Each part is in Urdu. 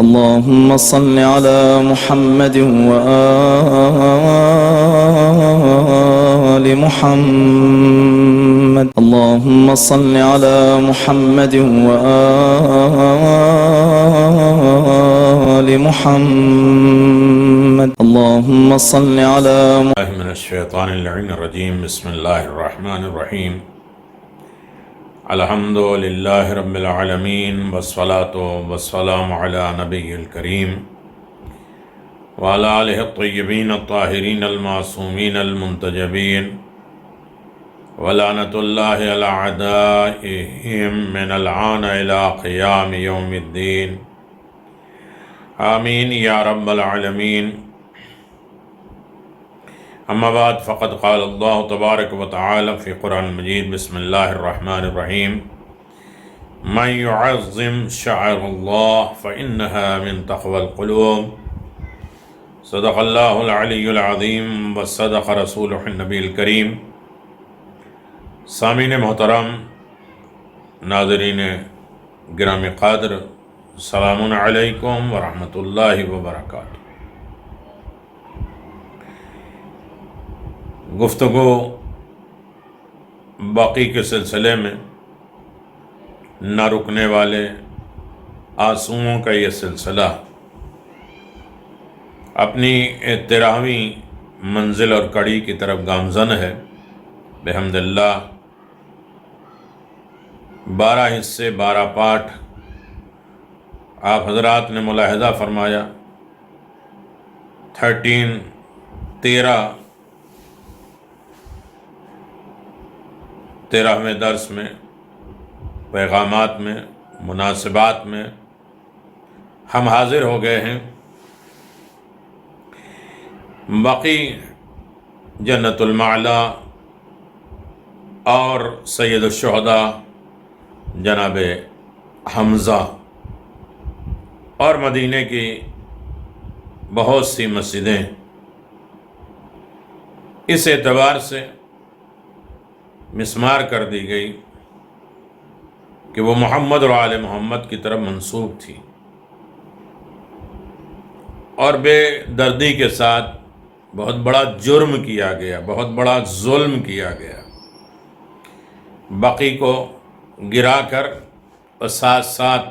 اللهم صل على محمد وآل محمد. اللهم صل على محمد وآل محمد. اللهم صل على من الشیطان اللعین الرجیم. بسم اللہ الرحمن الرحیم. الحمد للہ رب العالمین والصلاة والسلام علی نبی الکریم وعلی آلہ الطیبین الطاہرین المعصومین المنتجبین ولعنۃ اللہ علی اعدائہم من الآن الی قیام یوم الدین. آمین یا رب العالمین. اما بعد فقد قال اللہ تبارک و تعالی فی قرآن مجید. بسم اللہ الرحمن الرحیم. من يعظم شعائر اللہ فإنها من تقوى القلوب. صدق اللہ العلی العظیم وصدق رسولہ النبی الکریم. سامعین محترم، ناظرین گرامی قدر، السلام علیکم ورحمۃ اللہ وبرکاتہ. گفتگو باقی کے سلسلے میں نہ رکنے والے آنسوؤں کا یہ سلسلہ اپنی 13ویں منزل اور کڑی کی طرف گامزن ہے. بحمد اللہ 12 حصے 12 پارٹ آپ حضرات نے ملاحظہ فرمایا. 13ویں درس میں پیغامات میں مناسبات میں ہم حاضر ہو گئے ہیں. باقی جنت المعلا اور سید الشہداء جناب حمزہ اور مدینہ کی بہت سی مسجدیں اس اعتبار سے مسمار کر دی گئی کہ وہ محمد اور آل محمد کی طرف منسوب تھی، اور بے دردی کے ساتھ بہت بڑا جرم کیا گیا، بہت بڑا ظلم کیا گیا. بقی کو گرا کر اور ساتھ ساتھ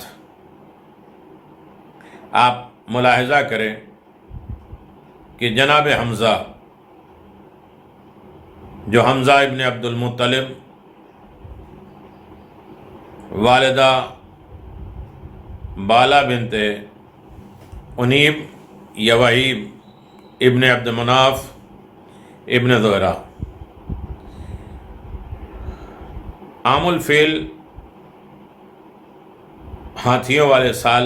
آپ ملاحظہ کریں کہ جناب حمزہ جو حمزہ ابن عبد المطلب، والدہ بالا بنت انیب یا وحیب ابن عبد مناف ابن زہرہ، عام الفیل ہاتھیوں والے سال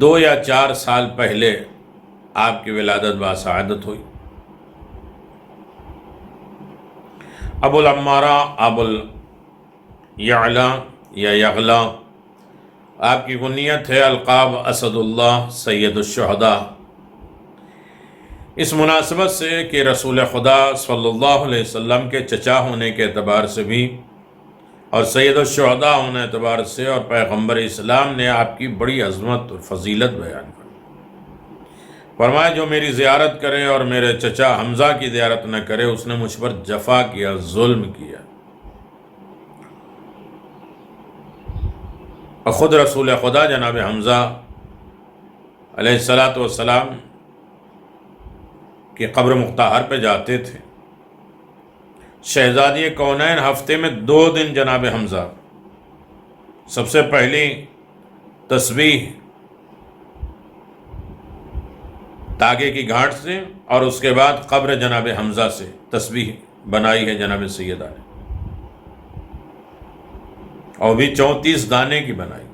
2 یا 4 سال پہلے آپ کی ولادت باسعادت ہوئی. ابو العمارہ، ابو الیعلا یا یغلا آپ کی کنیت ہے. القاب اسد اللہ سید الشہداء. اس مناسبت سے کہ رسول خدا صلی اللہ علیہ وسلم کے چچا ہونے کے اعتبار سے بھی اور سید الشہداء ہونے اعتبار سے اور پیغمبر اسلام نے آپ کی بڑی عظمت اور فضیلت بیان کی. فرمایا جو میری زیارت کرے اور میرے چچا حمزہ کی زیارت نہ کرے اس نے مجھ پر جفا کیا، ظلم کیا. اور خود رسول خدا جناب حمزہ علیہ السلام کی قبر مطہر پہ جاتے تھے. شہزادی کونین ہفتے میں 2 دن جناب حمزہ سب سے پہلی تسبیح تاگے کی گھاٹ سے اور اس کے بعد قبر جناب حمزہ سے تسبیح بنائی ہے جناب سیدہ نے، اور بھی 34 دانے کی بنائی.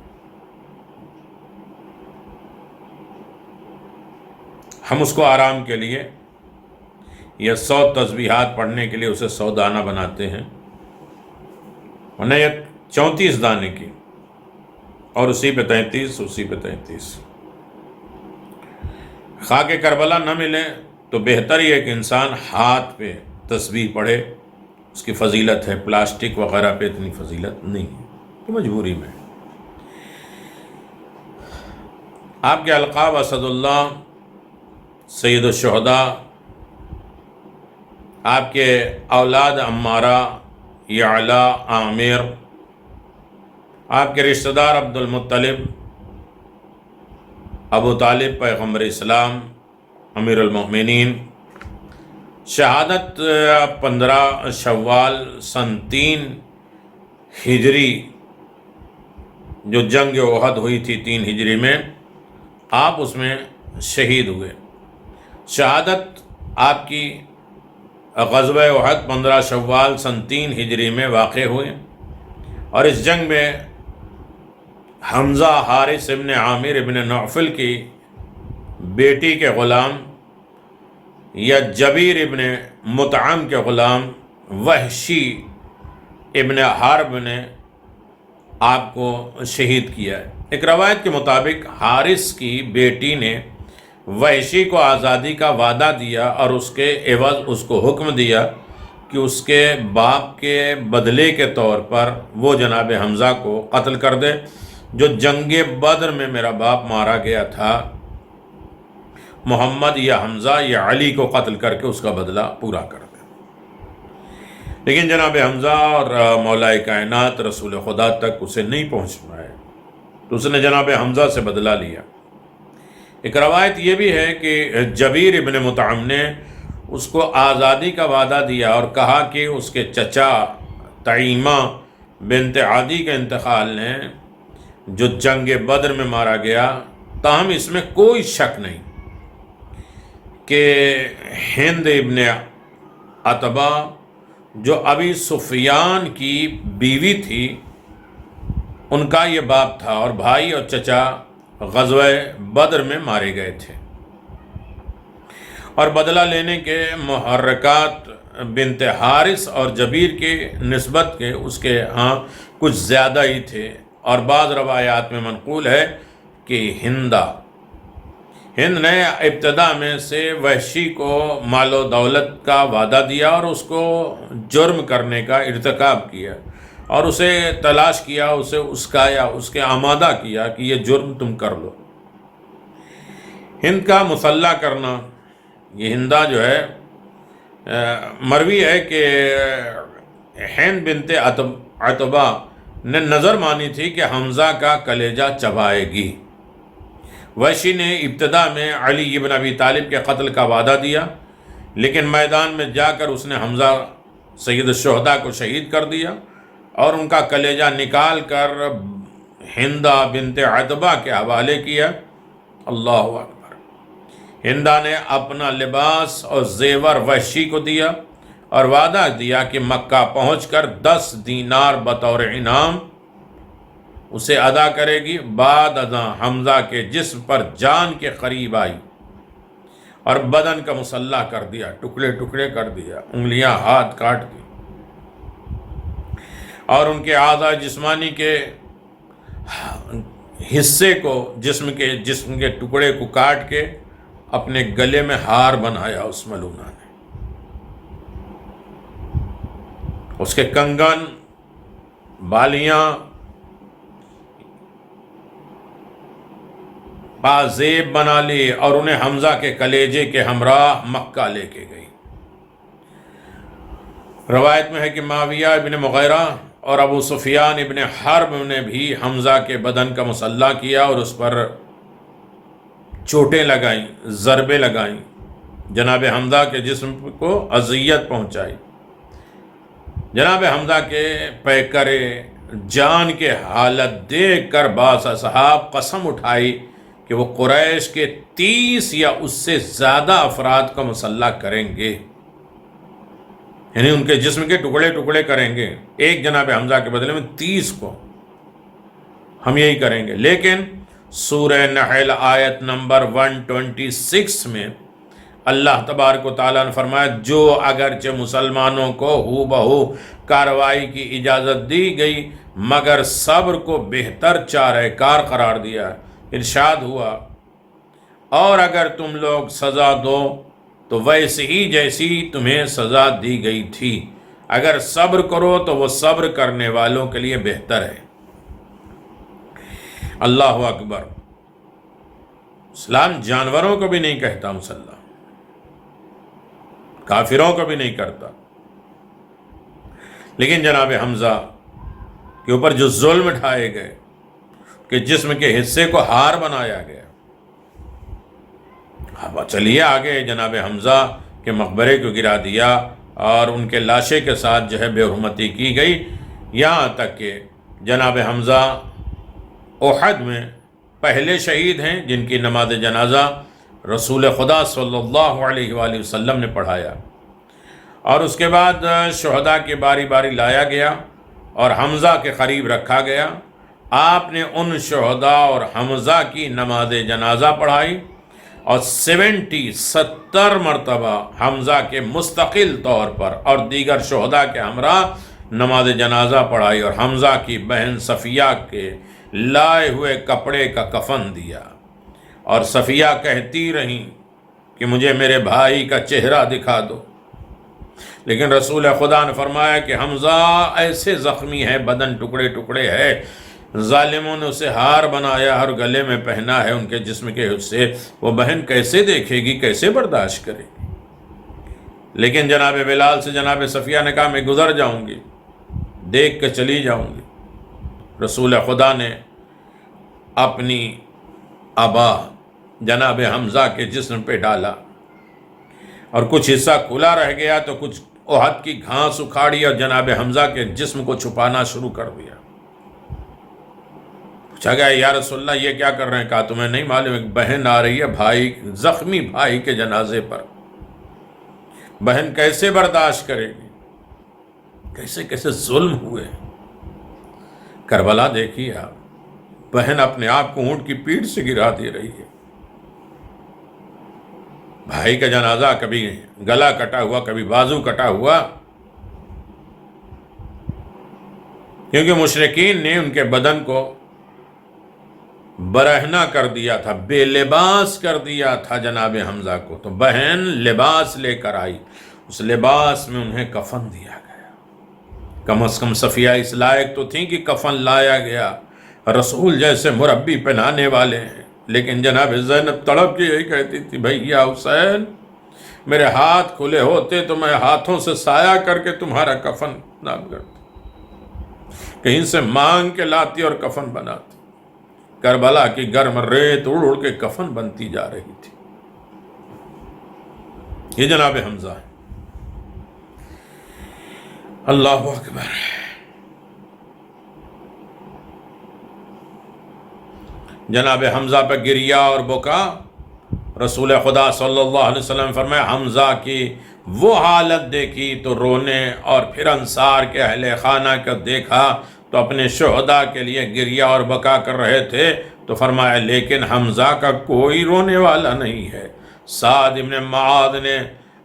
ہم اس کو آرام کے لیے یا 100 تسبیحات پڑھنے کے لیے اسے 100 دانہ بناتے ہیں، انہیں یہ 34 دانے کی، اور اسی پہ 33 اسی پہ 33. خاک کربلا نہ ملے تو بہتر ہی ہے کہ انسان ہاتھ پہ تسبیح پڑھے، اس کی فضیلت ہے. پلاسٹک وغیرہ پہ اتنی فضیلت نہیں ہے، تو مجبوری میں. آپ کے القاب اسد اللہ، سید الشہداء، آپ کے اولاد عمارہ، یعلا، عامر، آپ کے رشتہ دار عبد المطلب، ابو طالب پیغمبر اسلام، امیر المؤمنین، شہادت 15 شوال سن 3 ہجری، جو جنگ احد ہوئی تھی 3 ہجری میں، آپ اس میں شہید ہوئے۔ شہادت آپ کی غزوہ احد 15 شوال سن 3 ہجری میں واقع ہوئے، اور اس جنگ میں حمزہ حارث ابن عامر ابن نوفل کی بیٹی کے غلام، یا جبیر ابن مطعم کے غلام وحشی ابن حرب نے آپ کو شہید کیا ہے۔ ایک روایت کے مطابق حارث کی بیٹی نے وحشی کو آزادی کا وعدہ دیا، اور اس کے عوض اس کو حکم دیا کہ اس کے باپ کے بدلے کے طور پر وہ جناب حمزہ کو قتل کر دے، جو جنگ بدر میں میرا باپ مارا گیا تھا۔ محمد یا حمزہ یا علی کو قتل کر کے اس کا بدلہ پورا کر دے۔ لیکن جناب حمزہ اور مولا کائنات رسول خدا تک اسے نہیں پہنچ پائے، تو اس نے جناب حمزہ سے بدلہ لیا۔ ایک روایت یہ بھی ہے کہ جبیر ابن مطعم نے اس کو آزادی کا وعدہ دیا اور کہا کہ اس کے چچا طعیمہ بنت عدی کے انتقال نے، جو جنگ بدر میں مارا گیا، تاہم اس میں کوئی شک نہیں کہ ہند ابن عتبہ جو ابی سفیان کی بیوی تھی، ان کا یہ باپ تھا، اور بھائی اور چچا غزوہ بدر میں مارے گئے تھے۔ اور بدلہ لینے کے محرکات بنت حارث اور جبیر کے نسبت کے اس کے ہاں کچھ زیادہ ہی تھے، اور بعض روایات میں منقول ہے کہ ہند نے ابتدا میں سے وحشی کو مال و دولت کا وعدہ دیا، اور اس کو جرم کرنے کا ارتکاب کیا، اور اسے تلاش کیا، اسے اسکایا، اس کے آمادہ کیا کہ یہ جرم تم کر لو۔ ہند کا مسلح کرنا، یہ ہندہ جو ہے، مروی ہے کہ ہند بنت عتبہ نے نظر مانی تھی کہ حمزہ کا کلیجہ چبائے گی۔ وحشی نے ابتدا میں علی ابن ابی طالب کے قتل کا وعدہ دیا، لیکن میدان میں جا کر اس نے حمزہ سید الشہداء کو شہید کر دیا، اور ان کا کلیجہ نکال کر ہندہ بنت عتبہ کے حوالے کیا۔ اللہ اکبر۔ ہندہ نے اپنا لباس اور زیور وحشی کو دیا، اور وعدہ دیا کہ مکہ پہنچ کر 10 دینار بطور انعام اسے ادا کرے گی۔ بعد ازاں حمزہ کے جسم پر جان کے قریب آئی، اور بدن کا مسلح کر دیا، ٹکڑے ٹکڑے کر دیا، انگلیاں ہاتھ کاٹ دی، اور ان کے اعضاء جسمانی کے حصے کو، جسم کے ٹکڑے کو کاٹ کے اپنے گلے میں ہار بنایا اس ملونہ نے۔ اس کے کنگن، بالیاں، پازیب بنا لی، اور انہیں حمزہ کے کلیجے کے ہمراہ مکہ لے کے گئی۔ روایت میں ہے کہ معاویہ ابن مغیرہ اور ابو سفیان ابن حرب نے بھی حمزہ کے بدن کا مسلح کیا، اور اس پر چوٹیں لگائیں، ضربیں لگائیں، جناب حمزہ کے جسم کو اذیت پہنچائی۔ جناب حمزہ کے پیکرے جان کے حالت دیکھ کر بعض اصحاب قسم اٹھائی کہ وہ قریش کے 30 یا اس سے زیادہ افراد کو مسلح کریں گے، یعنی ان کے جسم کے ٹکڑے ٹکڑے کریں گے، ایک جناب حمزہ کے بدلے میں 30 کو ہم یہی کریں گے۔ لیکن سورہ نحل آیت نمبر 126 میں اللہ تبارک و تعالیٰ نے فرمایا، جو اگرچہ مسلمانوں کو ہو بہو کارروائی کی اجازت دی گئی، مگر صبر کو بہتر چارہ کار قرار دیا۔ ارشاد ہوا، اور اگر تم لوگ سزا دو تو ویسے ہی جیسی تمہیں سزا دی گئی تھی، اگر صبر کرو تو وہ صبر کرنے والوں کے لیے بہتر ہے۔ اللہ اکبر۔ اسلام جانوروں کو بھی نہیں کہتا مسلح، کافروں کو بھی نہیں کرتا، لیکن جناب حمزہ کے اوپر جو ظلم ڈھائے گئے کہ جسم کے حصے کو ہار بنایا گیا. اب چلیے آگے، جناب حمزہ کے مقبرے کو گرا دیا اور ان کے لاشے کے ساتھ جو ہے بے حرمتی کی گئی، یہاں تک کہ جناب حمزہ احد میں پہلے شہید ہیں جن کی نماز جنازہ رسول خدا صلی اللہ علیہ وآلہ وسلم نے پڑھایا. اور اس کے بعد شہداء کے باری باری لایا گیا اور حمزہ کے قریب رکھا گیا. آپ نے ان شہداء اور حمزہ کی نماز جنازہ پڑھائی اور 70 مرتبہ حمزہ کے مستقل طور پر اور دیگر شہداء کے ہمراہ نماز جنازہ پڑھائی، اور حمزہ کی بہن صفیہ کے لائے ہوئے کپڑے کا کفن دیا. اور صفیہ کہتی رہیں کہ مجھے میرے بھائی کا چہرہ دکھا دو، لیکن رسول خدا نے فرمایا کہ حمزہ ایسے زخمی ہے، بدن ٹکڑے ٹکڑے ہے، ظالموں نے اسے ہار بنایا اور گلے میں پہنا ہے ان کے جسم کے حصے، وہ بہن کیسے دیکھے گی، کیسے برداشت کرے گی. لیکن جناب بلال سے جناب صفیہ نے کہا میں گزر جاؤں گی، دیکھ کے چلی جاؤں گی. رسول خدا نے اپنی ابا جناب حمزہ کے جسم پہ ڈالا اور کچھ حصہ کھلا رہ گیا تو کچھ احد کی گھاس اکھاڑی اور جناب حمزہ کے جسم کو چھپانا شروع کر دیا. پوچھا گیا یا رسول اللہ یہ کیا کر رہے ہیں؟ کہا تمہیں نہیں معلوم ایک بہن آ رہی ہے بھائی، زخمی بھائی کے جنازے پر، بہن کیسے برداشت کرے گی؟ کیسے کیسے ظلم ہوئے. کربلا دیکھیے آپ، بہن اپنے آپ کو اونٹ کی پیٹھ سے گرا دے رہی ہے. بھائی کا جنازہ کبھی گلا کٹا ہوا، کبھی بازو کٹا ہوا، کیونکہ مشرکین نے ان کے بدن کو برہنہ کر دیا تھا، بے لباس کر دیا تھا جناب حمزہ کو. تو بہن لباس لے کر آئی، اس لباس میں انہیں کفن دیا گیا. کم از کم صفیہ اس لائق تو تھیں کہ کفن لایا گیا، رسول جیسے مربی پہنانے والے ہیں. لیکن جناب زینب تڑپ کے یہی کہتی تھی بھیا حسین میرے ہاتھ کھلے ہوتے تو میں ہاتھوں سے سایہ کر کے تمہارا کفن نہ کرتی، کہیں سے مانگ کے لاتی اور کفن بناتی. کربلا کی گرم ریت اڑ اڑ کے کفن بنتی جا رہی تھی. یہ جناب حمزہ ہے. اللہ اکبر. جناب حمزہ پہ گریا اور بکا. رسول خدا صلی اللہ علیہ وسلم نے فرمایا حمزہ کی وہ حالت دیکھی تو رونے، اور پھر انصار کے اہل خانہ کو دیکھا تو اپنے شہداء کے لیے گریا اور بکا کر رہے تھے. تو فرمایا لیکن حمزہ کا کوئی رونے والا نہیں ہے. سعد ابن معاذ نے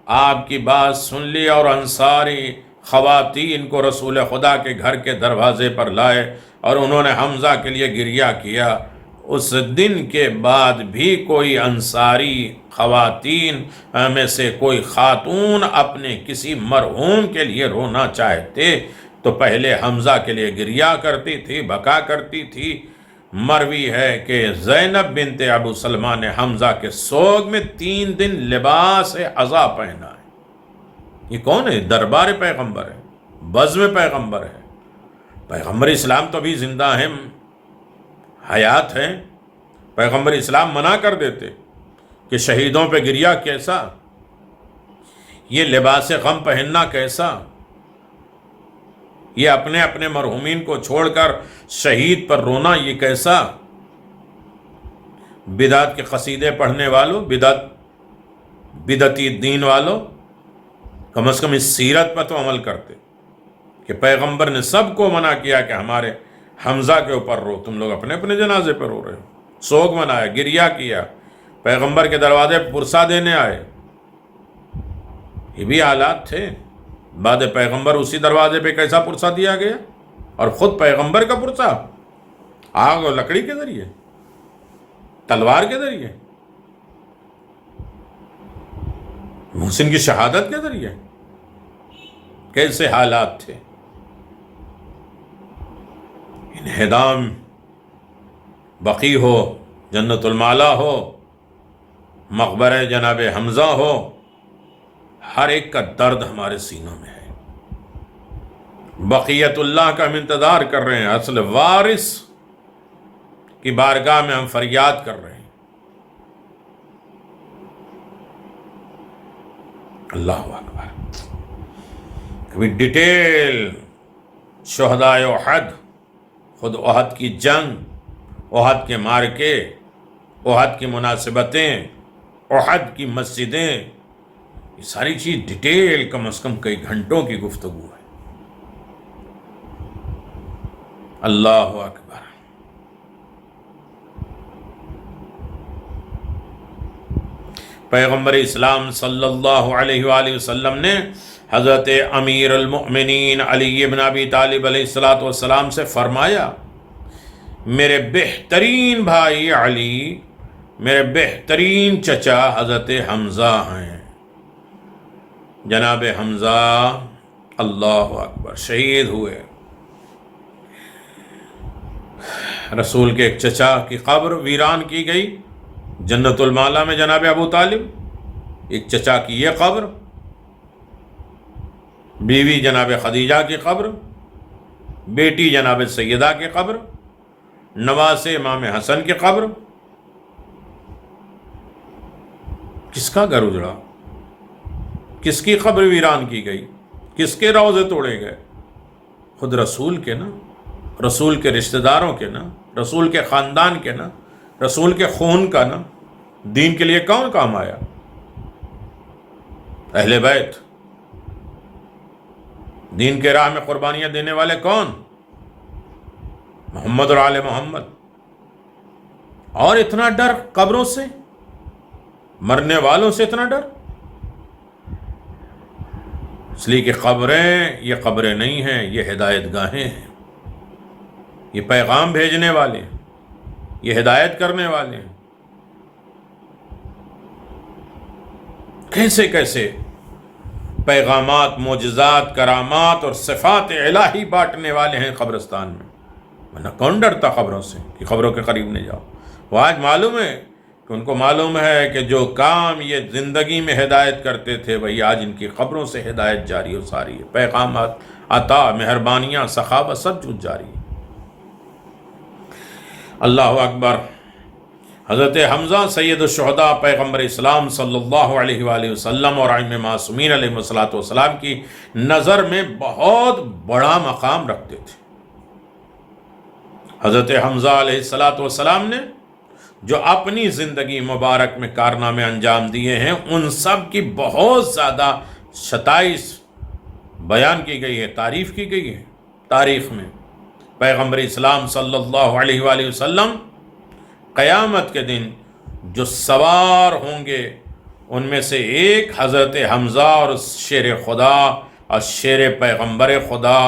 آپ کی بات سن لی اور انصاری خواتین کو رسول خدا کے گھر کے دروازے پر لائے اور انہوں نے حمزہ کے لیے گریا کیا. اس دن کے بعد بھی کوئی انصاری خواتین میں سے کوئی خاتون اپنے کسی مرحوم کے لیے رونا چاہتے تو پہلے حمزہ کے لیے گریا کرتی تھی، بکا کرتی تھی. مروی ہے کہ زینب بنت ابو سلمہ نے حمزہ کے سوگ میں 3 دن لباس عزا پہنا ہے. یہ کون ہے؟ دربار پیغمبر ہے، بزم پیغمبر ہے. پیغمبر اسلام تو بھی زندہ ہیں، حیات ہیں. پیغمبر اسلام منع کر دیتے کہ شہیدوں پہ گریا کیسا، یہ لباس غم پہننا کیسا، یہ اپنے اپنے مرحومین کو چھوڑ کر شہید پر رونا یہ کیسا. بدعت کے قصیدے پڑھنے والوں، بدعتی دین والوں، کم از کم اس سیرت پر تو عمل کرتے کہ پیغمبر نے سب کو منع کیا کہ ہمارے حمزہ کے اوپر رو. تم لوگ اپنے اپنے جنازے پر رو رہے ہو. سوگ منایا، گریا کیا، پیغمبر کے دروازے پر پرسہ دینے آئے. یہ بھی حالات تھے. بعد پیغمبر اسی دروازے پہ کیسا پرسہ دیا گیا، اور خود پیغمبر کا پرسہ آگ اور لکڑی کے ذریعے، تلوار کے ذریعے، محسن کی شہادت کے ذریعے. کیسے حالات تھے. انہدام بقی ہو، جنت المالا ہو، مقبرہ جناب حمزہ ہو، ہر ایک کا درد ہمارے سینوں میں ہے۔ بقیت اللہ کا ہم انتظار کر رہے ہیں، اصل وارث کی بارگاہ میں ہم فریاد کر رہے ہیں۔ اللہ اکبر۔ کبھی ڈیٹیل شہدائے احد، خود احد کی جنگ، احد کے مارکے، احد کی مناسبتیں، احد کی مسجدیں، یہ ساری چیز ڈیٹیل کم از کم کئی گھنٹوں کی گفتگو ہے۔ اللہ اکبر۔ پیغمبر اسلام صلی اللہ علیہ وآلہ وسلم نے حضرت امیر المؤمنین علی بن ابی طالب علیہ السلام سے فرمایا، میرے بہترین بھائی علی، میرے بہترین چچا حضرت حمزہ ہیں۔ جناب حمزہ اللہ اکبر شہید ہوئے۔ رسول کے ایک چچا کی قبر ویران کی گئی جنت المعلا میں، جناب ابو طالب، ایک چچا کی یہ قبر، بیوی جناب خدیجہ کی قبر، بیٹی جناب سیدہ کی قبر، نواز امام حسن کی قبر۔ کس کا گھر اجڑا؟ کس کی قبر ویران کی گئی؟ کس کے روضے توڑے گئے؟ خود رسول کے نا، رسول کے رشتہ داروں کے نا، رسول کے خاندان کے نا، رسول کے خون کا نا۔ دین کے لیے کون کام آیا؟ اہل بیت۔ دین کے راہ میں قربانیاں دینے والے کون؟ محمد اور آل محمد۔ اور اتنا ڈر قبروں سے، مرنے والوں سے اتنا ڈر؟ اس لیے کہ قبریں یہ قبریں نہیں ہیں، یہ ہدایت گاہیں ہیں، یہ پیغام بھیجنے والے ہیں، یہ ہدایت کرنے والے ہیں۔ کیسے کیسے پیغامات، معجزات، کرامات اور صفات الہی بانٹنے والے ہیں قبرستان میں۔ ورنہ کون ڈرتا قبروں سے کہ قبروں کے قریب نہیں جاؤ؟ وہ آج معلوم ہے کہ ان کو معلوم ہے کہ جو کام یہ زندگی میں ہدایت کرتے تھے وہی آج ان کی قبروں سے ہدایت جاری و ساری ہے۔ پیغامات، عطا، مہربانیاں، سخاوت سب کچھ جاری ہے۔ اللہ اکبر۔ حضرت حمزہ سید الشہداء پیغمبر اسلام صلی اللہ علیہ وآلہ وسلم اور ائمہ معصومین علیہ السلام کی نظر میں بہت بڑا مقام رکھتے تھے۔ حضرت حمزہ علیہ السلام نے جو اپنی زندگی مبارک میں کارنامے انجام دیے ہیں، ان سب کی بہت زیادہ ستائش بیان کی گئی ہے، تعریف کی گئی ہے تاریخ میں۔ پیغمبر اسلام صلی اللہ علیہ وآلہ وسلم قیامت کے دن جو سوار ہوں گے ان میں سے ایک حضرت حمزہ اور شیر خدا اور شیر پیغمبر خدا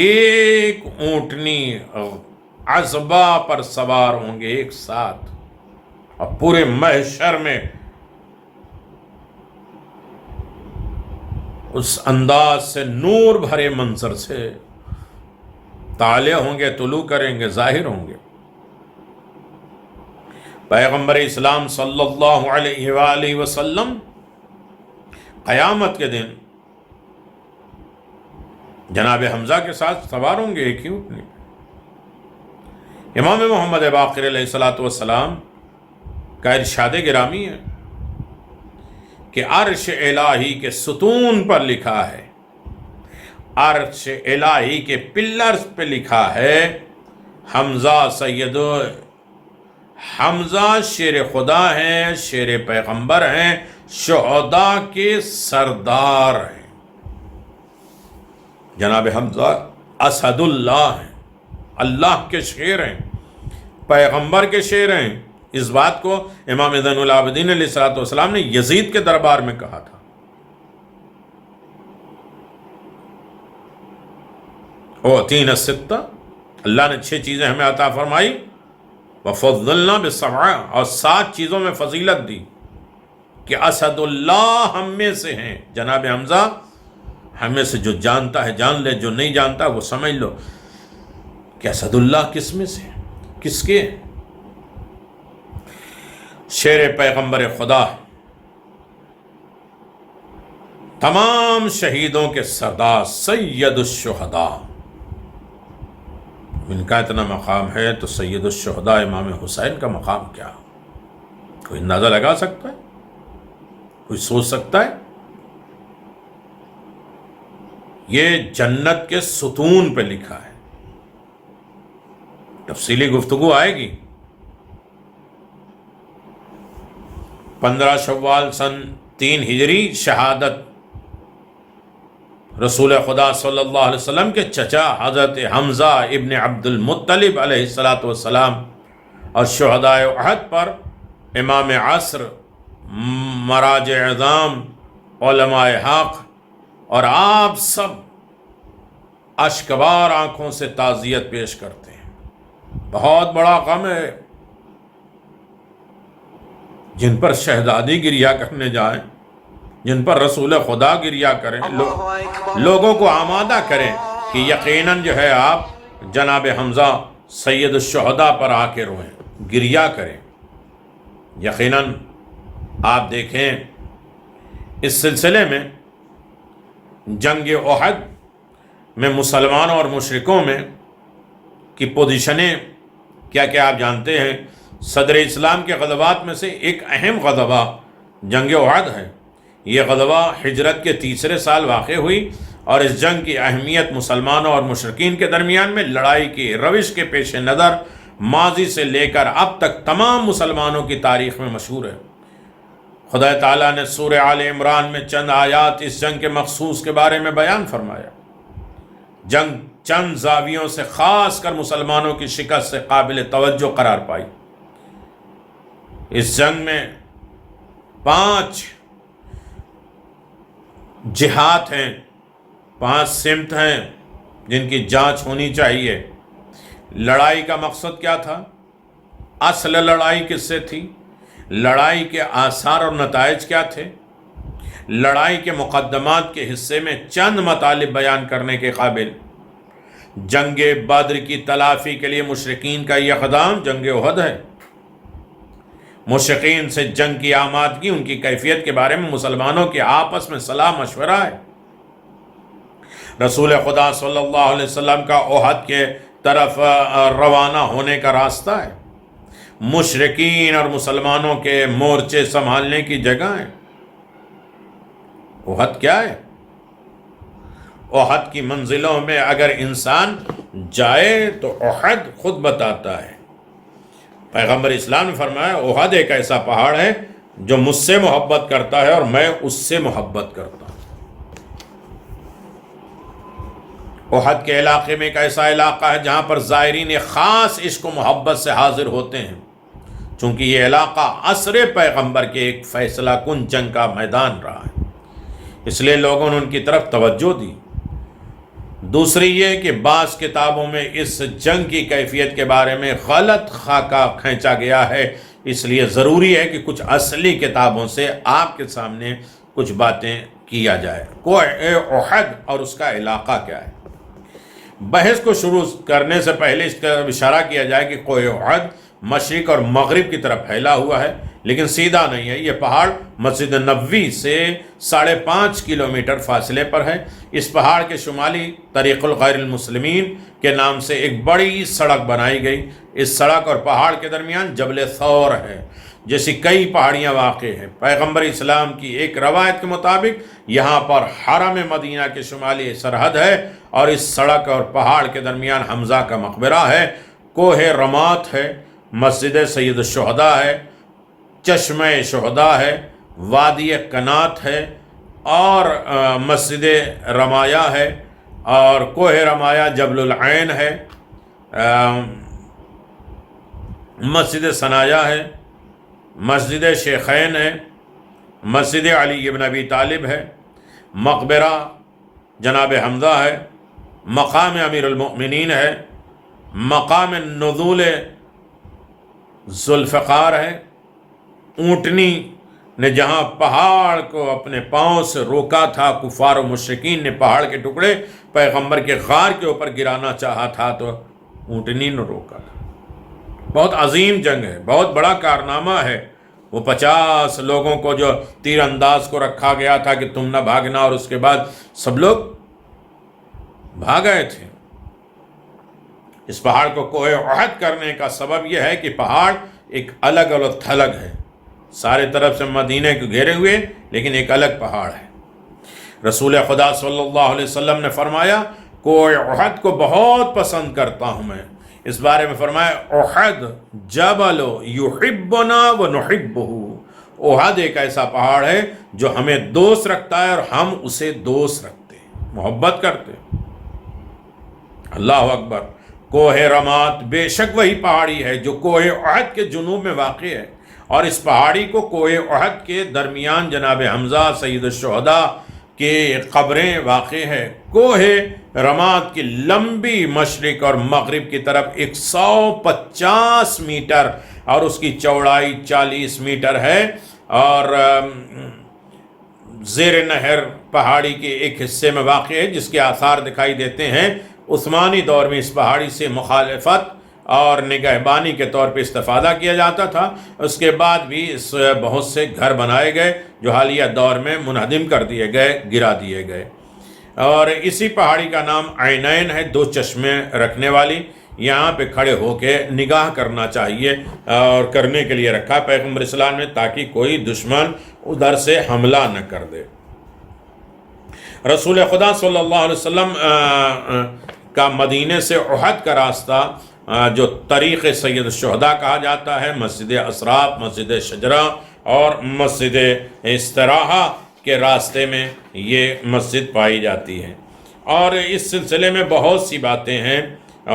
ایک اونٹنی عصبہ پر سوار ہوں گے ایک ساتھ، اور پورے محشر میں اس انداز سے نور بھرے منظر سے طالع ہوں گے، طلوع کریں گے، ظاہر ہوں گے۔ پیغمبر اسلام صلی اللہ علیہ وآلہ وسلم قیامت کے دن جناب حمزہ کے ساتھ سوار ہوں گے ایک ہی اونٹنی پہ۔ امام محمد باقر علیہ السلام کا ارشاد گرامی ہے کہ عرش الہی کے ستون پر لکھا ہے، عرش الہی کے پلرز پہ لکھا ہے، حمزہ سید، حمزہ شیر خدا ہیں، شیر پیغمبر ہیں، شہداء کے سردار ہیں۔ جناب حمزہ اسد اللہ ہیں، اللہ کے شیر ہیں، پیغمبر کے شیر ہیں۔ اس بات کو امام زین العابدین علیہ السلام نے یزید کے دربار میں کہا تھا۔ اوتینا الستہ، اللہ نے 6 چیزیں ہمیں عطا فرمائی، وفضلنا بالسبع، اور 7 چیزوں میں فضیلت دی کہ اسد اللہ ہم میں سے ہیں۔ جناب حمزہ ہم میں سے جو جانتا ہے جان لے، جو نہیں جانتا وہ سمجھ لو کہ اسد اللہ کس میں سے، کس کے؟ شیر پیغمبر خدا، تمام شہیدوں کے سردار، سید الشہداء، ان کا اتنا مقام ہے تو سید الشہداء امام حسین کا مقام کیا؟ کوئی اندازہ لگا سکتا ہے؟ کوئی سوچ سکتا ہے؟ یہ جنت کے ستون پہ لکھا ہے، تفصیلی گفتگو آئے گی۔ 15 شوال سن 3 ہجری شہادت رسول خدا صلی اللہ علیہ وسلم کے چچا حضرت حمزہ ابن عبد المطلب علیہ السلام اور شہداء احد پر امام عصر، مراجع اعظام، علماء حق اور آپ سب اشکبار آنکھوں سے تعزیت پیش کرتے ہیں۔ بہت بڑا غم ہے جن پر شہزادی گریہ کرنے جائیں، جن پر رسول خدا گریہ کریں، لوگوں کو آمادہ کریں کہ یقیناً جو ہے آپ جناب حمزہ سید الشہداء پر آ کے روئیں، گریہ کریں۔ یقیناً آپ دیکھیں اس سلسلے میں جنگ احد میں مسلمانوں اور مشرکوں میں کی پوزیشنیں کیا کیا آپ جانتے ہیں۔ صدر اسلام کے غزوات میں سے ایک اہم غزوہ جنگ احد ہے۔ یہ غزوہ ہجرت کے 3 سال واقع ہوئی اور اس جنگ کی اہمیت مسلمانوں اور مشرکین کے درمیان میں لڑائی کی روش کے پیش نظر ماضی سے لے کر اب تک تمام مسلمانوں کی تاریخ میں مشہور ہے۔ خدا تعالیٰ نے سورہ آل عمران میں چند آیات اس جنگ کے مخصوص کے بارے میں بیان فرمایا۔ جنگ چند زاویوں سے خاص کر مسلمانوں کی شکست سے قابل توجہ قرار پائی۔ اس جنگ میں 5 جہات ہیں، 5 سمت ہیں جن کی جانچ ہونی چاہیے۔ لڑائی کا مقصد کیا تھا؟ اصل لڑائی کس سے تھی؟ لڑائی کے آثار اور نتائج کیا تھے؟ لڑائی کے مقدمات کے حصے میں چند مطالب بیان کرنے کے قابل۔ جنگ بدر کی تلافی کے لیے مشرکین کا یہ اقدام جنگ احد ہے۔ مشرکین سے جنگ کی آمادگی، ان کی کیفیت کے بارے میں مسلمانوں کے آپس میں صلاح مشورہ ہے۔ رسول خدا صلی اللہ علیہ وسلم کا احد کے طرف روانہ ہونے کا راستہ ہے۔ مشرکین اور مسلمانوں کے مورچے سنبھالنے کی جگہ ہے۔ احد کیا ہے؟ احد کی منزلوں میں اگر انسان جائے تو احد خود بتاتا ہے۔ پیغمبر اسلام نے فرمایا احد ایک ایسا پہاڑ ہے جو مجھ سے محبت کرتا ہے اور میں اس سے محبت کرتا ہوں۔ احد کے علاقے میں ایک ایسا علاقہ ہے جہاں پر زائرین خاص عشق و محبت سے حاضر ہوتے ہیں، چونکہ یہ علاقہ عصر پیغمبر کے ایک فیصلہ کن جنگ کا میدان رہا ہے، اس لیے لوگوں نے ان کی طرف توجہ دی۔ دوسری یہ کہ بعض کتابوں میں اس جنگ کی کیفیت کے بارے میں غلط خاکہ کھینچا گیا ہے، اس لیے ضروری ہے کہ کچھ اصلی کتابوں سے آپ کے سامنے کچھ باتیں کیا جائے۔ کوہ احد اور اس کا علاقہ کیا ہے؟ بحث کو شروع کرنے سے پہلے اس کا اشارہ کیا جائے کہ کوہ احد مشرق اور مغرب کی طرف پھیلا ہوا ہے، لیکن سیدھا نہیں ہے۔ یہ پہاڑ مسجد نبوی سے 5.5 کلومیٹر فاصلے پر ہے۔ اس پہاڑ کے شمالی طریق الغیر المسلمین کے نام سے ایک بڑی سڑک بنائی گئی۔ اس سڑک اور پہاڑ کے درمیان جبل ثور ہے، جیسی کئی پہاڑیاں واقع ہیں۔ پیغمبر اسلام کی ایک روایت کے مطابق یہاں پر حرم مدینہ کے شمالی سرحد ہے اور اس سڑک اور پہاڑ کے درمیان حمزہ کا مقبرہ ہے، کوہ رمات ہے، مسجد سید الشہداء ہے، چشمہ شہداء ہے، وادی کنات ہے اور مسجد رمایہ ہے، اور کوہ رمایہ جبل العین ہے، مسجد ثنایا ہے، مسجد شیخین ہے، مسجد علی بن ابی طالب ہے، مقبرہ جناب حمزہ ہے، مقام امیر المؤمنین ہے، مقام نزول ذوالفقار ہے۔ اونٹنی نے جہاں پہاڑ کو اپنے پاؤں سے روکا تھا، کفار و مشرکین نے پہاڑ کے ٹکڑے پیغمبر کے غار کے اوپر گرانا چاہا تھا تو اونٹنی نے روکا تھا۔ بہت عظیم جنگ ہے، بہت بڑا کارنامہ ہے وہ 50 لوگوں کو جو تیر انداز کو رکھا گیا تھا کہ تم نہ بھاگنا، اور اس کے بعد سب لوگ بھاگ گئے تھے۔ اس پہاڑ کو کوہ احد کرنے کا سبب یہ ہے کہ پہاڑ ایک الگ الگ تھلگ ہے، سارے طرف سے مدینے کو گھیرے ہوئے، لیکن ایک الگ پہاڑ ہے۔ رسول خدا صلی اللہ علیہ وسلم نے فرمایا کوہ احد کو بہت پسند کرتا ہوں میں۔ اس بارے میں فرمایا احد جبل یحبنا ونحبہ، احد ایک ایسا پہاڑ ہے جو ہمیں دوست رکھتا ہے اور ہم اسے دوست رکھتے ہیں، محبت کرتے ہیں۔ اللہ اکبر۔ کوہ رمات بے شک وہی پہاڑی ہے جو کوہ احد کے جنوب میں واقع ہے، اور اس پہاڑی کو کوہ احد کے درمیان جناب حمزہ سید الشہداء کے قبریں واقع ہے۔ کوہ رمات کی لمبی مشرق اور مغرب کی طرف 150 میٹر اور اس کی چوڑائی 40 میٹر ہے، اور زیر نہر پہاڑی کے ایک حصے میں واقع ہے جس کے آثار دکھائی دیتے ہیں۔ عثمانی دور میں اس پہاڑی سے مخالفت اور نگہبانی کے طور پہ استفادہ کیا جاتا تھا۔ اس کے بعد بھی اس بہت سے گھر بنائے گئے جو حالیہ دور میں منہدم کر دیے گئے، گرا دیے گئے۔ اور اسی پہاڑی کا نام عینین ہے، 2 چشمے رکھنے والی۔ یہاں پہ کھڑے ہو کے نگاہ کرنا چاہیے، اور کرنے کے لیے رکھا پیغمبر اسلام نے تاکہ کوئی دشمن ادھر سے حملہ نہ کر دے۔ رسول خدا صلی اللہ علیہ وسلم کا مدینے سے احد کا راستہ جو طریق سید الشہداء کہا جاتا ہے، مسجد اسراف، مسجد شجرہ اور مسجد استراحہ کے راستے میں یہ مسجد پائی جاتی ہے۔ اور اس سلسلے میں بہت سی باتیں ہیں،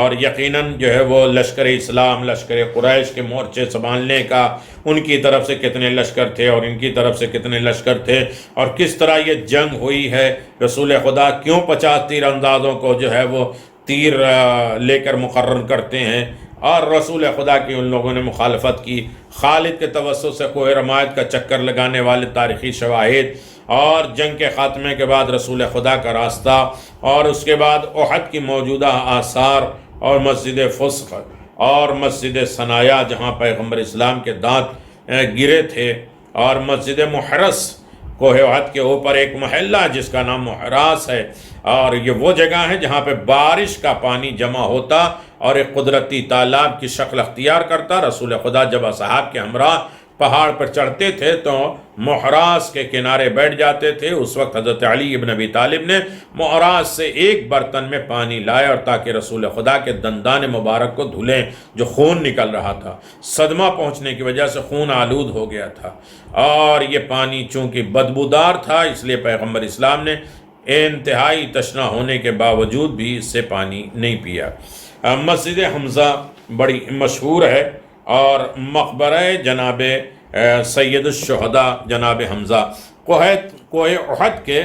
اور یقیناً جو ہے وہ لشکر اسلام، لشکر قریش کے مورچے سنبھالنے کا ان کی طرف سے کتنے لشکر تھے اور ان کی طرف سے کتنے لشکر تھے، اور کس طرح یہ جنگ ہوئی ہے، رسول خدا کیوں 50 تیر اندازوں کو جو ہے وہ تیر لے کر مقرر کرتے ہیں، اور رسول خدا کی ان لوگوں نے مخالفت کی۔ خالد کے توسط سے کوہ رمات کا چکر لگانے والے تاریخی شواہد، اور جنگ کے خاتمے کے بعد رسول خدا کا راستہ، اور اس کے بعد احد کی موجودہ آثار، اور مسجد فسق اور مسجد ثنایا جہاں پیغمبر اسلام کے دانت گرے تھے، اور مسجد محرس، کوہ احد کے اوپر ایک محلہ جس کا نام محراس ہے، اور یہ وہ جگہ ہے جہاں پہ بارش کا پانی جمع ہوتا اور ایک قدرتی تالاب کی شکل اختیار کرتا۔ رسول خدا جب اصحاب کے ہمراہ پہاڑ پر چڑھتے تھے تو محراس کے کنارے بیٹھ جاتے تھے۔ اس وقت حضرت علی ابن ابی طالب نے محراس سے ایک برتن میں پانی لایا، اور تاکہ رسول خدا کے دندان مبارک کو دھلیں جو خون نکل رہا تھا، صدمہ پہنچنے کی وجہ سے خون آلود ہو گیا تھا، اور یہ پانی چونکہ بدبودار تھا اس لیے پیغمبر اسلام نے انتہائی تشنا ہونے کے باوجود بھی اس سے پانی نہیں پیا۔ مسجد حمزہ بڑی مشہور ہے، اور مقبرہ جناب سید الشہداء جناب حمزہ، کوہ احد کے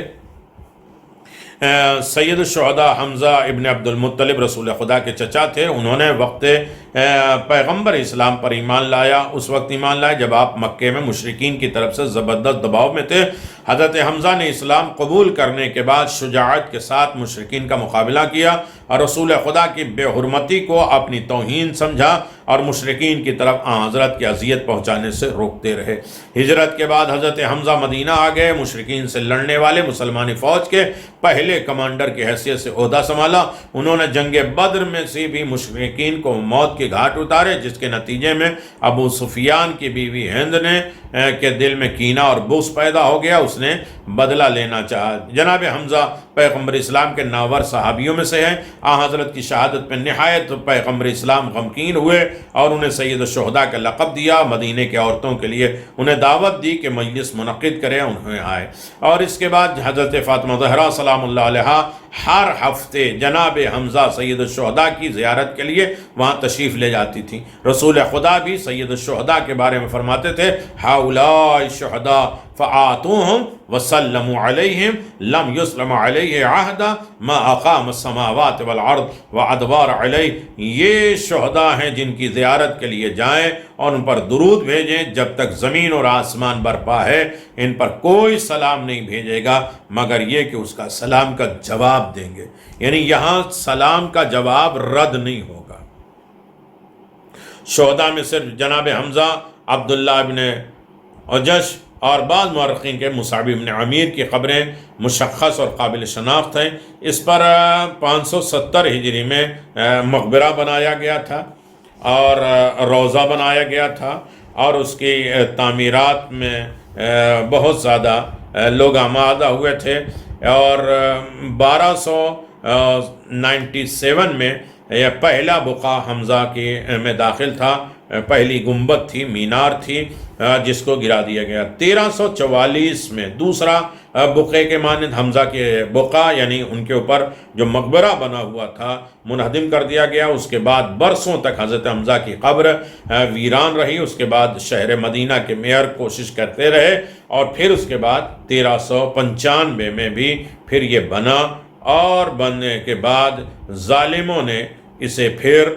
سید الشہداء حمزہ ابن عبد المطلب رسول خدا کے چچا تھے۔ انہوں نے وقت پیغمبر اسلام پر ایمان لایا، اس وقت ایمان لایا جب آپ مکے میں مشرکین کی طرف سے زبردست دباؤ میں تھے۔ حضرت حمزہ نے اسلام قبول کرنے کے بعد شجاعت کے ساتھ مشرکین کا مقابلہ کیا، اور رسول خدا کی بے حرمتی کو اپنی توہین سمجھا، اور مشرکین کی طرف حضرت کی اذیت پہنچانے سے روکتے رہے۔ ہجرت کے بعد حضرت حمزہ مدینہ آ گئے، مشرکین سے لڑنے والے مسلمانی فوج کے پہلے کمانڈر کی حیثیت سے عہدہ سنبھالا۔ انہوں نے جنگ بدر میں سے بھی مشرکین کو موت کے گھاٹ اتارے، جس کے نتیجے میں ابو سفیان کی بیوی ہند نے کے دل میں کینہ اور بغض پیدا ہو گیا، اس نے بدلہ لینا چاہا۔ جناب حمزہ پیغمبر اسلام کے ناور صحابیوں میں سے ہیں۔ حضرت کی شہادت پہ نہایت پیغمبر اسلام غمگین ہوئے، اور انہیں سید الشہداء کا لقب دیا۔ مدینے کے عورتوں کے لیے انہیں دعوت دی کہ مجلس منعقد کریں، انہیں آئے، اور اس کے بعد حضرت فاطمہ زہرا سلام اللہ علیہا ہر ہفتے جناب حمزہ سید الشہداء کی زیارت کے لیے وہاں تشریف لے جاتی تھی۔ رسول خدا بھی سید الشہداء کے بارے میں فرماتے تھے ہؤلاء الشہداء فآتوہم وسلموا علیہم لم یسلم علیہ عہد ما اقام السماوات والارض وادبار علیہ۔ یہ شہداء ہیں جن کی زیارت کے لیے جائیں اور ان پر درود بھیجیں، جب تک زمین اور آسمان برپا ہے ان پر کوئی سلام نہیں بھیجے گا مگر یہ کہ اس کا سلام کا جواب دیں گے، یعنی یہاں سلام کا جواب رد نہیں ہوگا۔ شہداء میں صرف جناب حمزہ، عبداللہ ابن اور جش اور بعض مورخین کے مصعب بن عمیر کی قبریں مشخص اور قابل شناخت ہیں۔ اس پر 570 ہجری میں مقبرہ بنایا گیا تھا اور روضہ بنایا گیا تھا، اور اس کی تعمیرات میں بہت زیادہ لوگ آمادہ ہوئے تھے، اور 1297 میں یہ پہلا بقعہ حمزہ کی میں داخل تھا، پہلی گنبد تھی، مینار تھی، جس کو گرا دیا گیا۔ 1344 میں دوسرا بقعے کے مانند حمزہ کے بقعہ یعنی ان کے اوپر جو مقبرہ بنا ہوا تھا منہدم کر دیا گیا۔ اس کے بعد برسوں تک حضرت حمزہ کی قبر ویران رہی۔ اس کے بعد شہر مدینہ کے میئر کوشش کرتے رہے، اور پھر اس کے بعد 1395 میں بھی پھر یہ بنا، اور بننے کے بعد ظالموں نے اسے پھر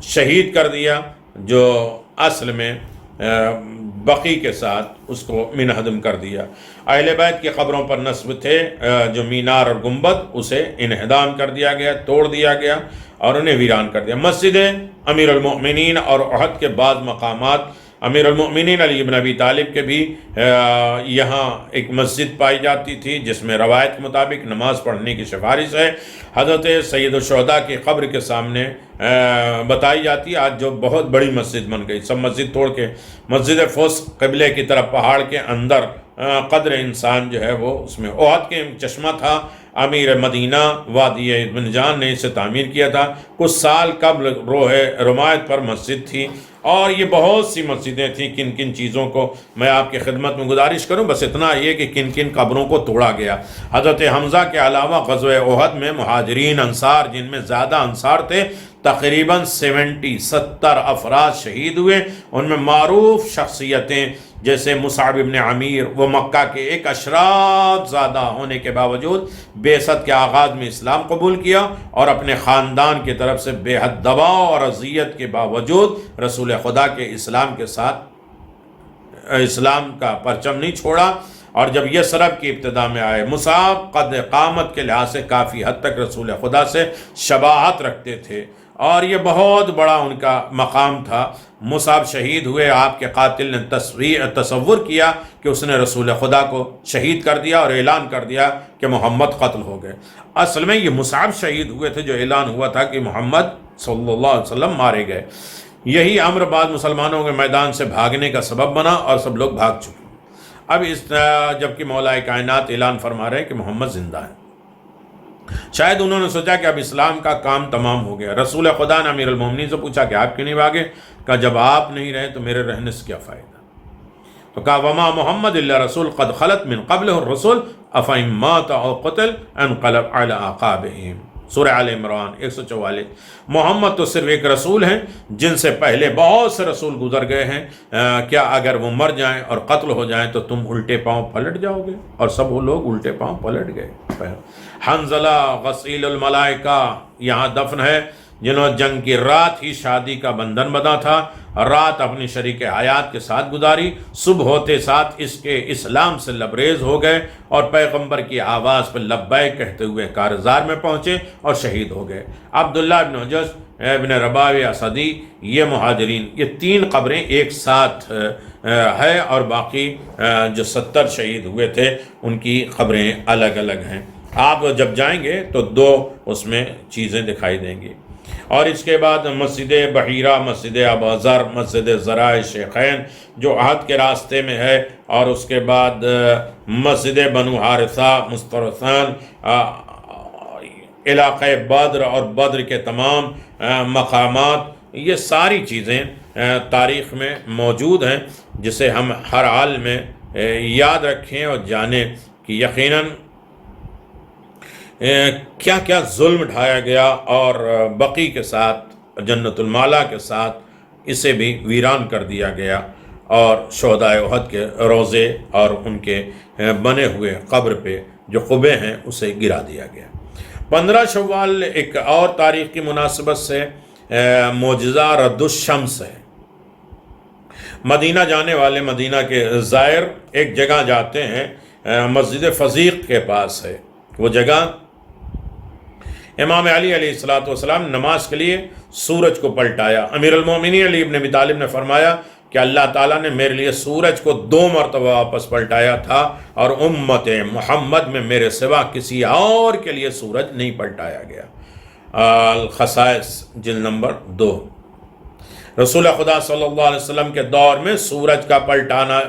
شہید کر دیا، جو اصل میں بقی کے ساتھ اس کو منہدم کر دیا۔ اہل بیت کی قبروں پر نصب تھے جو مینار اور گنبد، اسے انہدام کر دیا گیا، توڑ دیا گیا اور انہیں ویران کر دیا۔ مسجد امیر المؤمنین اور احد کے بعض مقامات، امیر المؤمنین علی بن ابی طالب کے بھی یہاں ایک مسجد پائی جاتی تھی، جس میں روایت کے مطابق نماز پڑھنے کی سفارش ہے۔ حضرت سید الشہداء کی قبر کے سامنے بتائی جاتی ہے، آج جو بہت بڑی مسجد بن گئی، سب مسجد توڑ کے مسجد فسق قبلے کی طرف پہاڑ کے اندر قدر انسان جو ہے وہ اس میں احد کے چشمہ تھا۔ امیر مدینہ وادی ابن جان نے اسے تعمیر کیا تھا۔ کچھ سال قبل روح رمایت پر مسجد تھی، اور یہ بہت سی مسجدیں تھیں۔ کن کن چیزوں کو میں آپ کی خدمت میں گزارش کروں، بس اتنا یہ کہ کن کن قبروں کو توڑا گیا۔ حضرت حمزہ کے علاوہ غزوہ احد میں مہاجرین انصار، جن میں زیادہ انصار تھے، تقریباً 70 افراد شہید ہوئے۔ ان میں معروف شخصیتیں جیسے مصعب بن عمیر، وہ مکہ کے ایک اشراف زادہ ہونے کے باوجود بعثت کے آغاز میں اسلام قبول کیا، اور اپنے خاندان کی طرف سے بے حد دباؤ اور اذیت کے باوجود رسول خدا کے اسلام کے ساتھ اسلام کا پرچم نہیں چھوڑا۔ اور جب یہ سرب کی ابتدا میں آئے، مصعب قد قامت کے لحاظ سے کافی حد تک رسول خدا سے شباہت رکھتے تھے، اور یہ بہت بڑا ان کا مقام تھا۔ مصعب شہید ہوئے، آپ کے قاتل نے تصور کیا کہ اس نے رسول خدا کو شہید کر دیا اور اعلان کر دیا کہ محمد قتل ہو گئے۔ اصل میں یہ مصعب شہید ہوئے تھے جو اعلان ہوا تھا کہ محمد صلی اللہ علیہ وسلم مارے گئے۔ یہی امر بعد مسلمانوں کے میدان سے بھاگنے کا سبب بنا، اور سب لوگ بھاگ چکے۔ اب جبکہ مولا کائنات اعلان فرما رہے ہیں کہ محمد زندہ ہے، شاید انہوں نے سوچا کہ اب اسلام کا کام تمام ہو گیا۔ رسول خدا نے امیر المومنین سے پوچھا کہ آپ کیوں نہیں بھاگے؟ کہا جب آپ نہیں رہے تو میرے رہنے سے کیا فائدہ؟ تو کہا وما محمد الا رسول قد خلت من قبلہ الرسل افئن مات او قتل انقلب علی اعقابہم۔ سورہ آل عمران 144۔ محمد تو صرف ایک رسول ہیں جن سے پہلے بہت سے رسول گزر گئے ہیں، کیا اگر وہ مر جائیں اور قتل ہو جائیں تو تم الٹے پاؤں پلٹ جاؤ گے؟ اور سب وہ لوگ الٹے پاؤں پلٹ گئے۔ حنظلہ غسیل الملائکہ یہاں دفن ہے، جنہوں جنگ کی رات ہی شادی کا بندھن بندھا تھا، رات اپنی شریک حیات کے ساتھ گزاری، صبح ہوتے ساتھ اس کے اسلام سے لبریز ہو گئے، اور پیغمبر کی آواز پر لبیک کہتے ہوئے کارزار میں پہنچے اور شہید ہو گئے۔ عبداللہ ابن حجج ابن رباع اسدی، یہ مہاجرین، یہ 3 قبریں ایک ساتھ ہے، اور باقی جو 70 شہید ہوئے تھے ان کی قبریں الگ الگ ہیں۔ آپ جب جائیں گے تو 2 اس میں چیزیں دکھائی دیں گی۔ اور اس کے بعد مسجد بحیرہ، مسجد ابوذر، مسجد ذرائع شیخین جو عہد کے راستے میں ہے، اور اس کے بعد مسجد بنو حارثہ، مسترسان، علاقہ بدر اور بدر کے تمام مقامات، یہ ساری چیزیں تاریخ میں موجود ہیں، جسے ہم ہر حال میں یاد رکھیں اور جانیں کہ یقیناً کیا کیا ظلم ڈھایا گیا، اور بقی کے ساتھ، جنت المالا کے ساتھ اسے بھی ویران کر دیا گیا، اور شہداء احد کے روضے اور ان کے بنے ہوئے قبر پہ جو قبے ہیں اسے گرا دیا گیا۔ 15 شوال ایک اور تاریخ کی مناسبت سے معجزہ رد الشمس ہے۔ مدینہ جانے والے، مدینہ کے زائر ایک جگہ جاتے ہیں، مسجد فزیق کے پاس ہے وہ جگہ۔ امام علی علیہ السلام نماز کے لیے سورج کو پلٹایا۔ امیر المومنین علی ابن ابی طالب نے فرمایا کہ اللہ تعالیٰ نے میرے لیے سورج کو 2 مرتبہ واپس پلٹایا تھا، اور امت محمد میں میرے سوا کسی اور کے لیے سورج نہیں پلٹایا گیا۔ الخصائص جلد نمبر 2۔ رسول خدا صلی اللہ علیہ وسلم کے دور میں سورج کا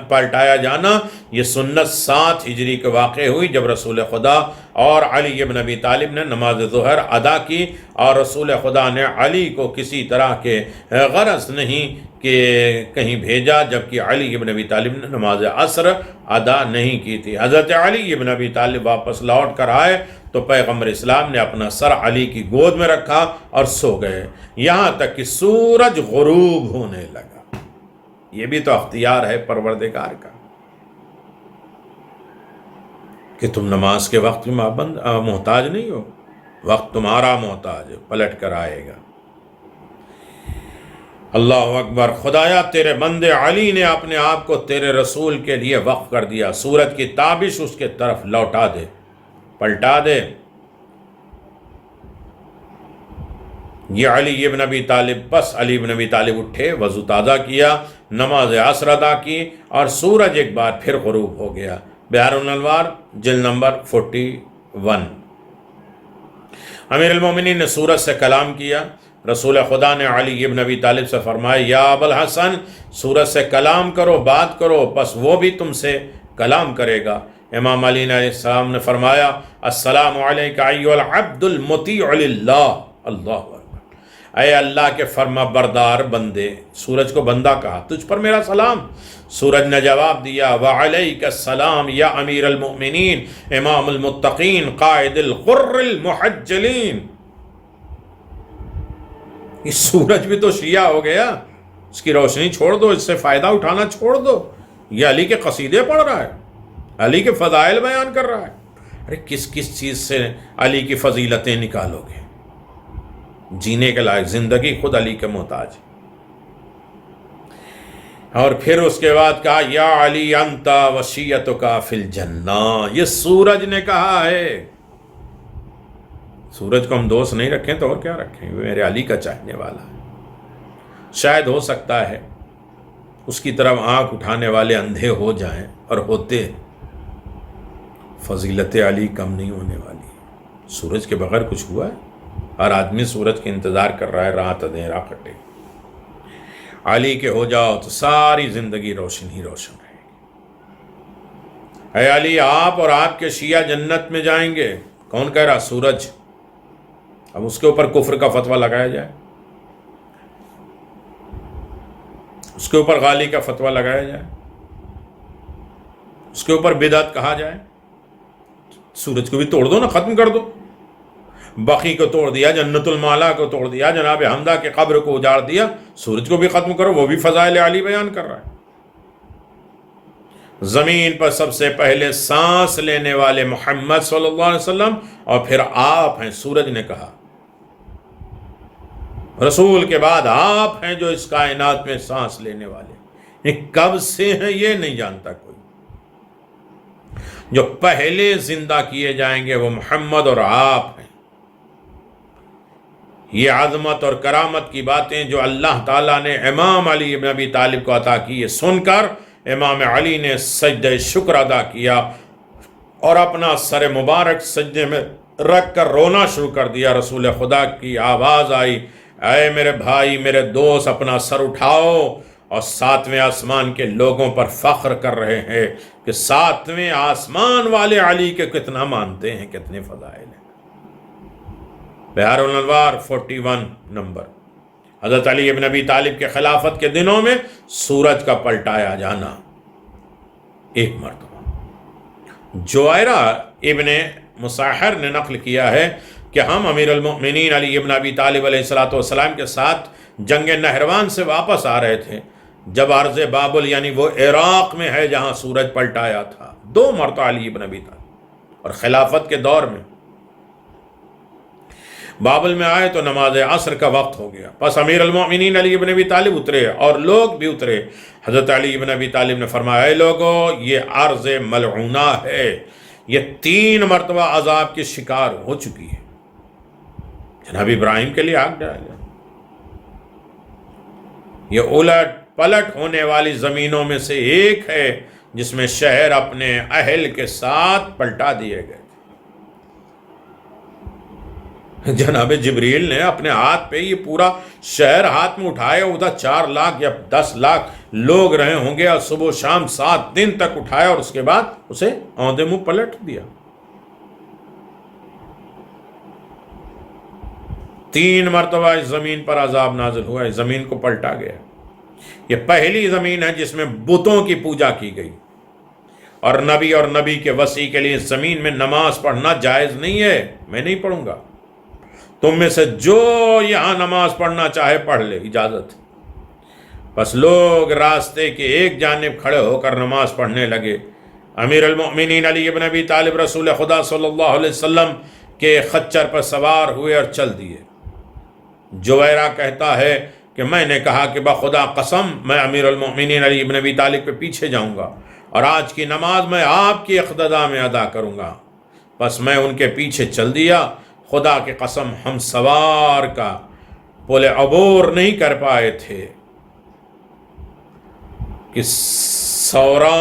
پلٹایا جانا یہ سنت 7 ہجری کے واقع ہوئی، جب رسول خدا اور علی ابن ابی طالب نے نماز ظہر ادا کی، اور رسول خدا نے علی کو کسی طرح کے غرض نہیں کہ کہیں بھیجا، جبکہ علی ابن ابی طالب نے نماز عصر ادا نہیں کی تھی۔ حضرت علی ابن ابی طالب واپس لوٹ کر آئے تو پیغمبر اسلام نے اپنا سر علی کی گود میں رکھا اور سو گئے، یہاں تک کہ سورج غروب ہونے لگا۔ یہ بھی تو اختیار ہے پروردگار کا کہ تم نماز کے وقت میں محتاج نہیں ہو، وقت تمہارا محتاج ہے، پلٹ کر آئے گا۔ اللہ اکبر۔ خدایا تیرے بندے علی نے اپنے آپ کو تیرے رسول کے لیے وقف کر دیا، سورج کی تابش اس کے طرف لوٹا دے، پلٹا دے۔ یہ علی ابن ابی طالب، بس علی ابن ابی طالب اٹھے، وضو تازہ کیا، نماز عصر ادا کی، اور سورج ایک بار پھر غروب ہو گیا۔ بحار الانوار جلد نمبر 41۔ امیر المومنین نے سورج سے کلام کیا۔ رسول خدا نے علی ابن ابی طالب سے فرمایا، یا ابو الحسن، سورج سے کلام کرو، بات کرو، پس وہ بھی تم سے کلام کرے گا۔ امام علی علیہ السلام نے فرمایا، السلام علیک ایھا العبد المطیع للہ۔ اللہ اکبر۔ اے اللہ کے فرما بردار بندے، سورج کو بندہ کہا، تجھ پر میرا سلام۔ سورج نے جواب دیا، وعلیک السلام یا امیر المؤمنین، امام المتقین، قائد الغر المحجلین۔ یہ سورج بھی تو شیعہ ہو گیا، اس کی روشنی چھوڑ دو، اس سے فائدہ اٹھانا چھوڑ دو۔ یہ علی کے قصیدے پڑھ رہا ہے، علی کے فضائل بیان کر رہا ہے۔ ارے کس چیز سے علی کی فضیلتیں نکالو گے؟ جینے کے لائق زندگی خود علی کے محتاج۔ اور پھر اس کے بعد کہا، یا علی انت وشیتک فی الجنہ۔ یہ سورج نے کہا ہے۔ سورج کو ہم دوست نہیں رکھیں تو اور کیا رکھیں؟ وہ میرے علی کا چاہنے والا ہے۔ شاید ہو سکتا ہے اس کی طرف آنکھ اٹھانے والے اندھے ہو جائیں، اور ہوتے، فضیلت علی کم نہیں ہونے والی ہے۔ سورج کے بغیر کچھ ہوا ہے؟ ہر آدمی سورج کے انتظار کر رہا ہے، رات اندھیرا کٹے۔ علی کے ہو جاؤ تو ساری زندگی روشن ہی روشن رہے گی۔ اے علی، آپ اور آپ کے شیعہ جنت میں جائیں گے۔ کون کہہ رہا؟ سورج۔ اب اس کے اوپر کفر کا فتویٰ لگایا جائے، اس کے اوپر غالی کا فتویٰ لگایا جائے، اس کے اوپر بدعت کہا جائے۔ سورج کو بھی توڑ دو نا، ختم کر دو۔ بقی کو توڑ دیا، جنت المالا کو توڑ دیا، جناب حمدہ کے قبر کو اجاڑ دیا، سورج کو بھی ختم کرو، وہ بھی فضائل علی بیان کر رہا ہے۔ زمین پر سب سے پہلے سانس لینے والے محمد صلی اللہ علیہ وسلم، اور پھر آپ ہیں، سورج نے کہا۔ رسول کے بعد آپ ہیں جو اس کائنات میں سانس لینے والے۔ کب سے ہیں یہ نہیں جانتا کوئی۔ جو پہلے زندہ کیے جائیں گے وہ محمد اور آپ ہیں۔ یہ عظمت اور کرامت کی باتیں جو اللہ تعالیٰ نے امام علی بن ابی طالب کو عطا کی، یہ سن کر امام علی نے سجدہ شکر ادا کیا اور اپنا سر مبارک سجدے میں رکھ کر رونا شروع کر دیا۔ رسول خدا کی آواز آئی، اے میرے بھائی، میرے دوست، اپنا سر اٹھاؤ، اور 7ویں آسمان کے لوگوں پر فخر کر رہے ہیں کہ 7ویں آسمان والے علی کے کتنا مانتے ہیں، کتنے فضائل ہیں۔ بحار الانوار 41 نمبر۔ حضرت علی ابن ابی طالب کے خلافت کے دنوں میں سورج کا پلٹایا جانا ایک مرتبہ۔ جوائرہ ابن مصاحر نے نقل کیا ہے کہ ہم امیر المؤمنین علی ابن ابی طالب علیہ السلام کے ساتھ جنگ نہروان سے واپس آ رہے تھے، جب عرض بابل، یعنی وہ عراق میں ہے جہاں سورج پلٹایا تھا، 2 مرتبہ علی ابن ابی طالب، اور خلافت کے دور میں بابل میں آئے تو نماز عصر کا وقت ہو گیا۔ پس امیر المؤمنین علی ابن ابی طالب اترے اور لوگ بھی اترے۔ حضرت علی ابن ابی طالب نے فرمایا، اے لوگو، یہ ارض ملعونہ ہے، یہ 3 مرتبہ عذاب کی شکار ہو چکی ہے۔ جناب ابراہیم کے لیے آگ ڈالا، یہ الٹ پلٹ ہونے والی زمینوں میں سے ایک ہے جس میں شہر اپنے اہل کے ساتھ پلٹا دیے گئے. جناب جبریل نے اپنے ہاتھ پہ یہ پورا شہر ہاتھ میں اٹھایا. ادھر 4 لاکھ یا 10 لاکھ لوگ رہے ہوں گے اور صبح و شام 7 دن تک اٹھایا اور اس کے بعد اسے اوندے منہ پلٹ دیا. 3 مرتبہ اس زمین پر عذاب نازل ہوا. اس زمین کو پلٹا گیا. یہ پہلی زمین ہے جس میں بتوں کی پوجا کی گئی اور نبی کے وصی کے لیے اس زمین میں نماز پڑھنا جائز نہیں ہے. میں نہیں پڑھوں گا. تم میں سے جو یہاں نماز پڑھنا چاہے پڑھ لے, اجازت. بس لوگ راستے کے ایک جانب کھڑے ہو کر نماز پڑھنے لگے. امیر المؤمنین علی ابن ابی طالب رسول خدا صلی اللہ علیہ وسلم کے خچر پر سوار ہوئے اور چل دیے. جویرہ کہتا ہے کہ میں نے کہا کہ بخدا قسم میں امیر المؤمنین علی ابن ابی طالب کے پیچھے جاؤں گا اور آج کی نماز میں آپ کی اقتداء میں ادا کروں گا. بس میں ان کے پیچھے چل دیا. خدا کی قسم ہم سوار کا پل عبور نہیں کر پائے تھے کہ سورا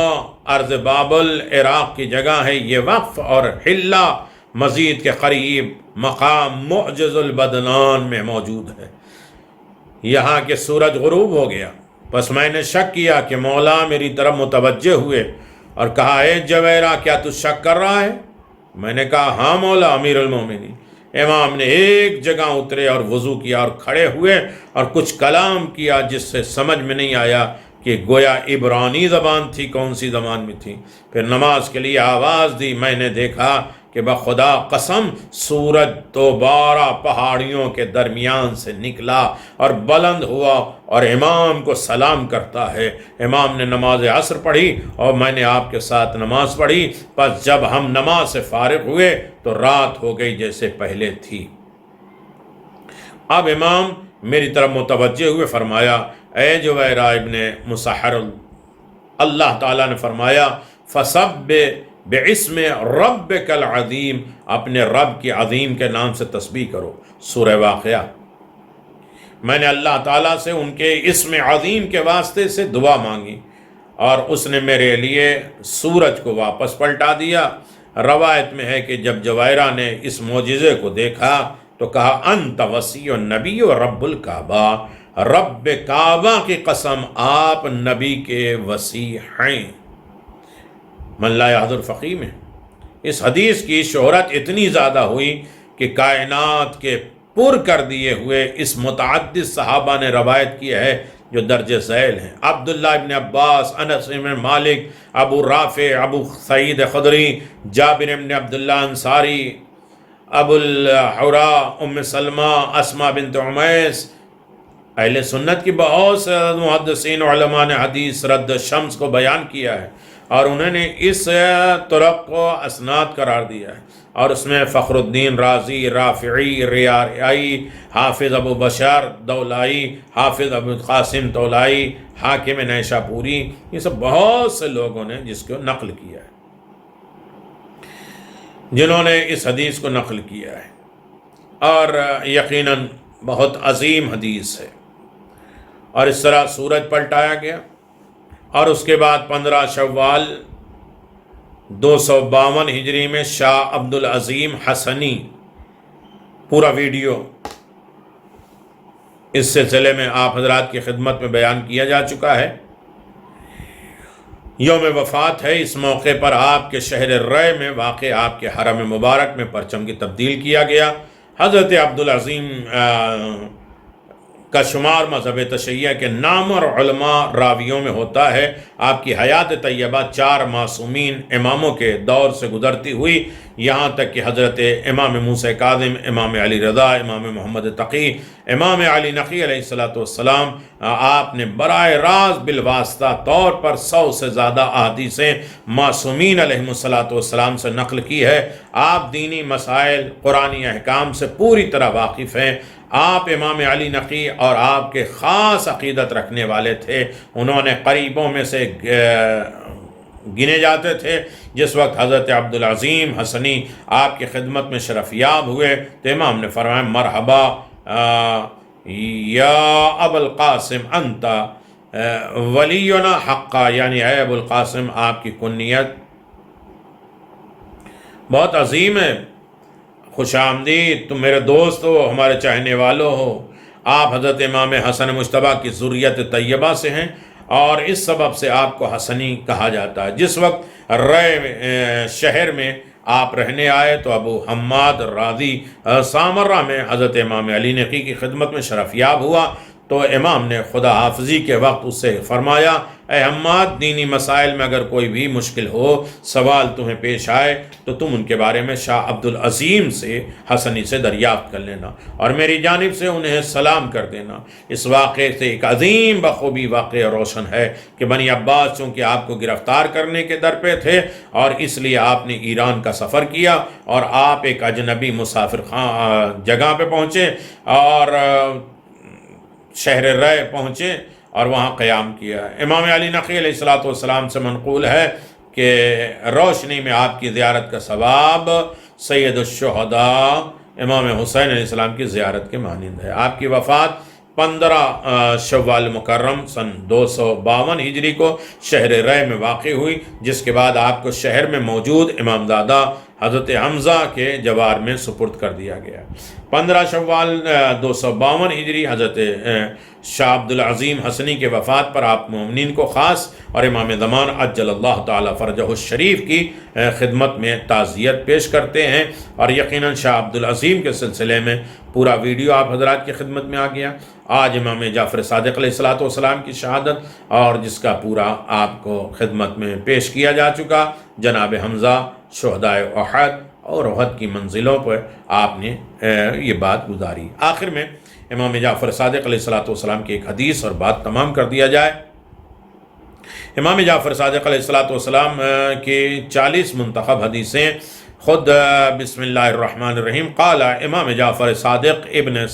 ارض بابل عراق کی جگہ ہے. یہ وقف اور حلہ مزید کے قریب مقام معجز البدنان میں موجود ہے. یہاں کے سورج غروب ہو گیا. بس میں نے شک کیا کہ مولا میری طرف متوجہ ہوئے اور کہا اے جویرہ کیا تو شک کر رہا ہے؟ میں نے کہا ہاں مولا امیر المومنین. امام نے ایک جگہ اترے اور وضو کیا اور کھڑے ہوئے اور کچھ کلام کیا جس سے سمجھ میں نہیں آیا کہ گویا عبرانی زبان تھی کون سی زبان میں تھی. پھر نماز کے لیے آواز دی. میں نے دیکھا کہ بخدا قسم سورج دوبارہ پہاڑیوں کے درمیان سے نکلا اور بلند ہوا اور امام کو سلام کرتا ہے. امام نے نماز عصر پڑھی اور میں نے آپ کے ساتھ نماز پڑھی. بس جب ہم نماز سے فارغ ہوئے تو رات ہو گئی جیسے پہلے تھی. اب امام میری طرف متوجہ ہوئے. فرمایا اے جویرہ ابن مسحر, اللہ تعالیٰ نے فرمایا فسب بعصم ربک العظیم, اپنے رب کی عظیم کے نام سے تسبیح کرو. سورہ واقعہ. میں نے اللہ تعالیٰ سے ان کے اسم عظیم کے واسطے سے دعا مانگی اور اس نے میرے لیے سورج کو واپس پلٹا دیا. روایت میں ہے کہ جب جویرہ نے اس معجزے کو دیکھا تو کہا انت وسیع النبی و رب الکعبہ, رب کعبہ کی قسم آپ نبی کے وسیع ہیں. من لا یحضر فقیہ میں اس حدیث کی شہرت اتنی زیادہ ہوئی کہ کائنات کے پر کر دیے ہوئے اس متعدد صحابہ نے روایت کی ہے جو درج ذیل ہیں. عبداللہ ابن عباس, انس ابن مالک, ابو رافع, ابو سعید خدری, جابر ابن عبداللہ انصاری, ابو الحراء, ام سلمہ, اسماء بنت عمیس. اہل سنت کی بہت سے محدثین علماء نے حدیث رد شمس کو بیان کیا ہے اور انہوں نے اس طرق کو اسناد قرار دیا ہے اور اس میں فخر الدین رازی, رافعی, ریائی, حافظ ابو بشر دولائی, حافظ ابو قاسم تولائی, حاکم نیشاپوری, یہ سب بہت سے لوگوں نے جس کو نقل کیا ہے, جنہوں نے اس حدیث کو نقل کیا ہے اور یقیناً بہت عظیم حدیث ہے. اور اس طرح سورج پلٹایا گیا اور اس کے بعد 15 شوال 252 ہجری میں شاہ عبدالعظیم حسنی, پورا ویڈیو اس سلسلے میں آپ حضرات کی خدمت میں بیان کیا جا چکا ہے. یوم وفات ہے. اس موقع پر آپ کے شہر رے میں واقع آپ کے حرم مبارک میں پرچم کی تبدیل کیا گیا. حضرت عبدالعظیم کا شمار مذہب تشیع کے نامور علماء راویوں میں ہوتا ہے. آپ کی حیات طیبہ 4 معصومین اماموں کے دور سے گزرتی ہوئی یہاں تک کہ حضرت امام موسیٰ کاظم, امام علی رضا, امام محمد تقی, امام علی نقی علیہ السلام آپ نے براہ راست بالواسطہ طور پر 100 سے زیادہ احادیثیں معصومین علیہ السلام سے نقل کی ہے. آپ دینی مسائل, قرآنی احکام سے پوری طرح واقف ہیں. آپ امام علی نقی اور آپ کے خاص عقیدت رکھنے والے تھے. انہوں نے قریبوں میں سے گنے جاتے تھے. جس وقت حضرت عبدالعظیم حسنی آپ کی خدمت میں شرفیاب ہوئے تو امام نے فرمایا مرحبا یا ابو القاسم انت ولینا حقا، یعنی اے ابو القاسم آپ کی کنیت بہت عظیم ہے، خوش آمدید، تم میرے دوست ہو، ہمارے چاہنے والوں ہو۔ آپ حضرت امام حسن مجتبیٰ کی ذریت طیبہ سے ہیں اور اس سبب سے آپ کو حسنی کہا جاتا ہے۔ جس وقت رے شہر میں آپ رہنے آئے تو ابو حماد راضی سامرہ میں حضرت امام علی نقی کی خدمت میں شرفیاب ہوا، تو امام نے خدا حافظی کے وقت اس سے فرمایا، اے حماد، دینی مسائل میں اگر کوئی بھی مشکل ہو، سوال تمہیں پیش آئے تو تم ان کے بارے میں شاہ عبدالعظیم سے حسنی سے دریافت کر لینا اور میری جانب سے انہیں سلام کر دینا۔ اس واقعے سے ایک عظیم بخوبی واقعہ روشن ہے کہ بنی عباس چونکہ آپ کو گرفتار کرنے کے در پہ تھے اور اس لیے آپ نے ایران کا سفر کیا اور آپ ایک اجنبی مسافر جگہ پہ پہنچے اور شہر رے پہنچے اور وہاں قیام کیا۔ امام علی نقی علیہ السلام سے منقول ہے کہ روشنی میں آپ کی زیارت کا ثواب سید الشہداء امام حسین علیہ السلام کی زیارت کے مانند ہے۔ آپ کی وفات 15 شوال مکرم سن 252 ہجری کو شہر رے میں واقع ہوئی، جس کے بعد آپ کو شہر میں موجود امام دادا حضرت حمزہ کے جوار میں سپرد کر دیا گیا۔ 15 شوال 252 ہجری حضرت شاہ عبدالعظیم حسنی کے وفات پر آپ مومنین کو خاص اور امام زمان عجل اللہ تعالی فرجہ الشریف کی خدمت میں تعزیت پیش کرتے ہیں، اور یقیناً شاہ عبدالعظیم کے سلسلے میں پورا ویڈیو آپ حضرات کی خدمت میں آ گیا۔ آج امام جعفر صادق علیہ السلام کی شہادت اور جس کا پورا آپ کو خدمت میں پیش کیا جا چکا، جناب حمزہ شہدائے احد اور احد کی منزلوں پر آپ نے یہ بات گزاری۔ آخر میں امام جعفر صادق علیہ السلام کی ایک حدیث اور بات تمام کر دیا جائے۔ امام جعفر صادق علیہ السلام کی 40 منتخب حدیثیں خود بسم اللہ الرحمن الرحیم قال امام جعفر صادق ابن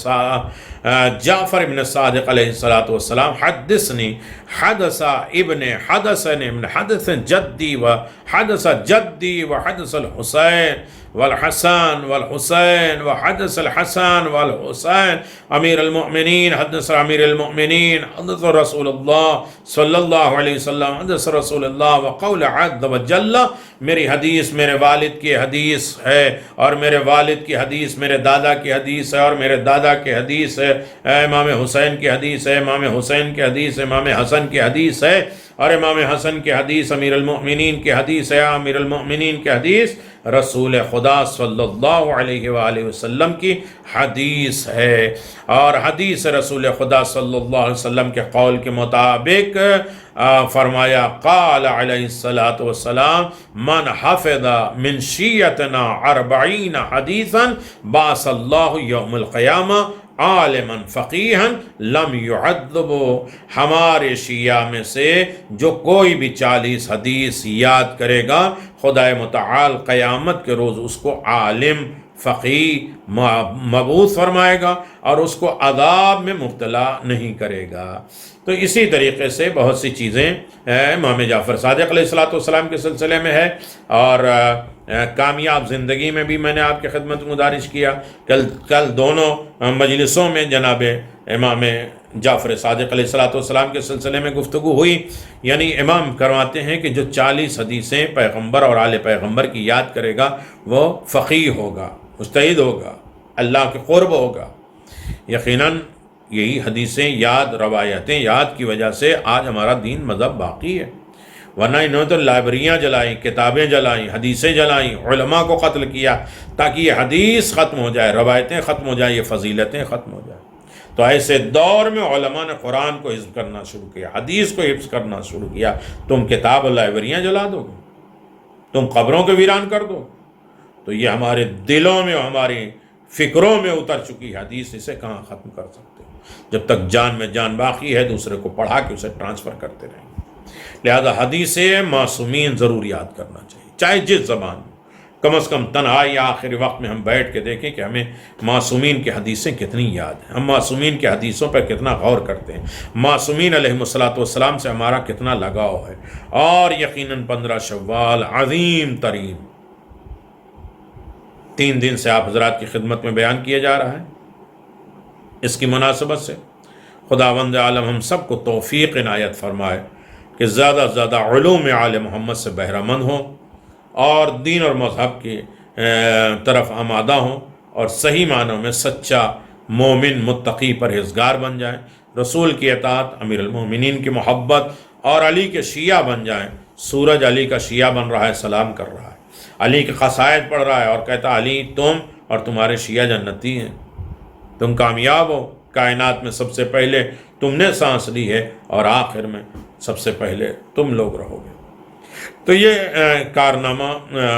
صادق علیہ السلام حدثنی حدث ابن حدث جدی و حدث جدی و حدث الحسین والحسن والحسین وحدث الحسن والحسین امیر المؤمنین حدث امیر المؤمنین حدث رسول اللہ صلی اللہ علیہ وسلم حدث رسول اللہ وقول عز وجل، میری حدیث میرے والد کی حدیث ہے اور میرے والد کی حدیث میرے دادا کی حدیث ہے اور میرے دادا کی حدیث ہے، امام حسین کی حدیث ہے، امام حسین کی حدیث ہے، امام حسن کی حدیث ہے اور امام حسن کی حدیث امیر المؤمنین کی حدیث ہے، امیر المؤمنین کی حدیث رسول خدا صلی اللہ علیہ وآلہ وسلم کی حدیث ہے، اور حدیث رسول خدا صلی اللہ علیہ وسلم کے قول کے مطابق فرمایا قال علیہ السلام من حفظ من شیعتنا 40 حدیثا بعث اللہ یوم القیامہ عالما فقیہا لم يعذب، ہمارے شیعہ میں سے جو کوئی بھی 40 حدیث یاد کرے گا خدا متعال قیامت کے روز اس کو عالم فقیہ مبعوث فرمائے گا اور اس کو عذاب میں مبتلا نہیں کرے گا۔ تو اسی طریقے سے بہت سی چیزیں امام جعفر صادق علیہ السلام کے سلسلے میں ہے، اور کامیاب زندگی میں بھی میں نے آپ کی خدمت گزارش کیا۔ کل دونوں مجلسوں میں جناب امام جعفر صادق علیہ السلام کے سلسلے میں گفتگو ہوئی، یعنی امام کرواتے ہیں کہ جو 40 حدیثیں پیغمبر اور آل پیغمبر کی یاد کرے گا وہ فقیہ ہوگا، مجتہد ہوگا، اللہ کے قرب ہوگا۔ یقیناً یہی حدیثیں یاد، روایتیں یاد کی وجہ سے آج ہمارا دین مذہب باقی ہے، ورنہ انہوں نے تو لائبریریاں جلائیں، کتابیں جلائیں، حدیثیں جلائیں، علماء کو قتل کیا تاکہ یہ حدیث ختم ہو جائے، روایتیں ختم ہو جائیں، یہ فضیلتیں ختم ہو جائیں۔ تو ایسے دور میں علماء نے قرآن کو حفظ کرنا شروع کیا، حدیث کو حفظ کرنا شروع کیا، تم کتاب اور لائبریریاں جلا دو گے، تم قبروں کو ویران کر دو، تو یہ ہمارے دلوں میں اور ہماری فکروں میں اتر چکی حدیث، اسے کہاں ختم کر سکتے ہو؟ جب تک جان میں جان باقی ہے دوسرے کو پڑھا کے اسے ٹرانسفر کرتے رہیں گے۔ لہذا حدیث معصومین ضرور یاد کرنا چاہیے، چاہے جس زبان میں، کم از کم تنہائی یا آخری وقت میں ہم بیٹھ کے دیکھیں کہ ہمیں معصومین کی حدیثیں کتنی یاد ہیں، ہم معصومین کی حدیثوں پر کتنا غور کرتے ہیں، معصومین علیہ السلام سے ہمارا کتنا لگاؤ ہے۔ اور یقیناً 15 شوال عظیم ترین 3 دن سے آپ حضرات کی خدمت میں بیان کیا جا رہا ہے، اس کی مناسبت سے خداوند عالم ہم سب کو توفیق عنایت فرمائے کہ زیادہ سے زیادہ علوم آل محمد سے بہرہ مند ہوں اور دین اور مذہب کی طرف آمادہ ہوں اور صحیح معنوں میں سچا مومن متقی پرہیزگار بن جائیں، رسول کی اطاعت، امیر المومنین کی محبت اور علی کے شیعہ بن جائیں۔ سورج علی کا شیعہ بن رہا ہے، سلام کر رہا ہے، علی کے قصائد پڑھ رہا ہے اور کہتا علی تم اور تمہارے شیعہ جنتی ہیں، تم کامیاب ہو، کائنات میں سب سے پہلے تم نے سانس لی ہے اور آخر میں سب سے پہلے تم لوگ رہو گے۔ تو یہ کارنامہ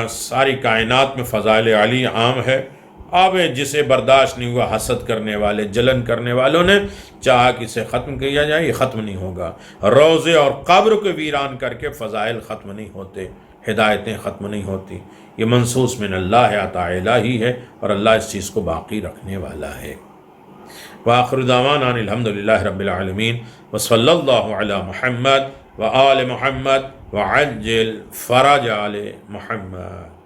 ساری کائنات میں فضائل علی عام ہے۔ اب جسے برداشت نہیں ہوا، حسد کرنے والے، جلن کرنے والوں نے چاہا کہ اسے ختم کیا جائے، یہ ختم نہیں ہوگا۔ روزے اور قبر کو ویران کر کے فضائل ختم نہیں ہوتے، ہدایتیں ختم نہیں ہوتی۔ یہ منصوص من اللہ ہے، عطا الہی ہے، اور اللہ اس چیز کو باقی رکھنے والا ہے۔ وآخر دعوانا ان الحمدللہ رب العالمین وصلی اللہ علی محمد وآل محمد وعجل فرج آل محمد۔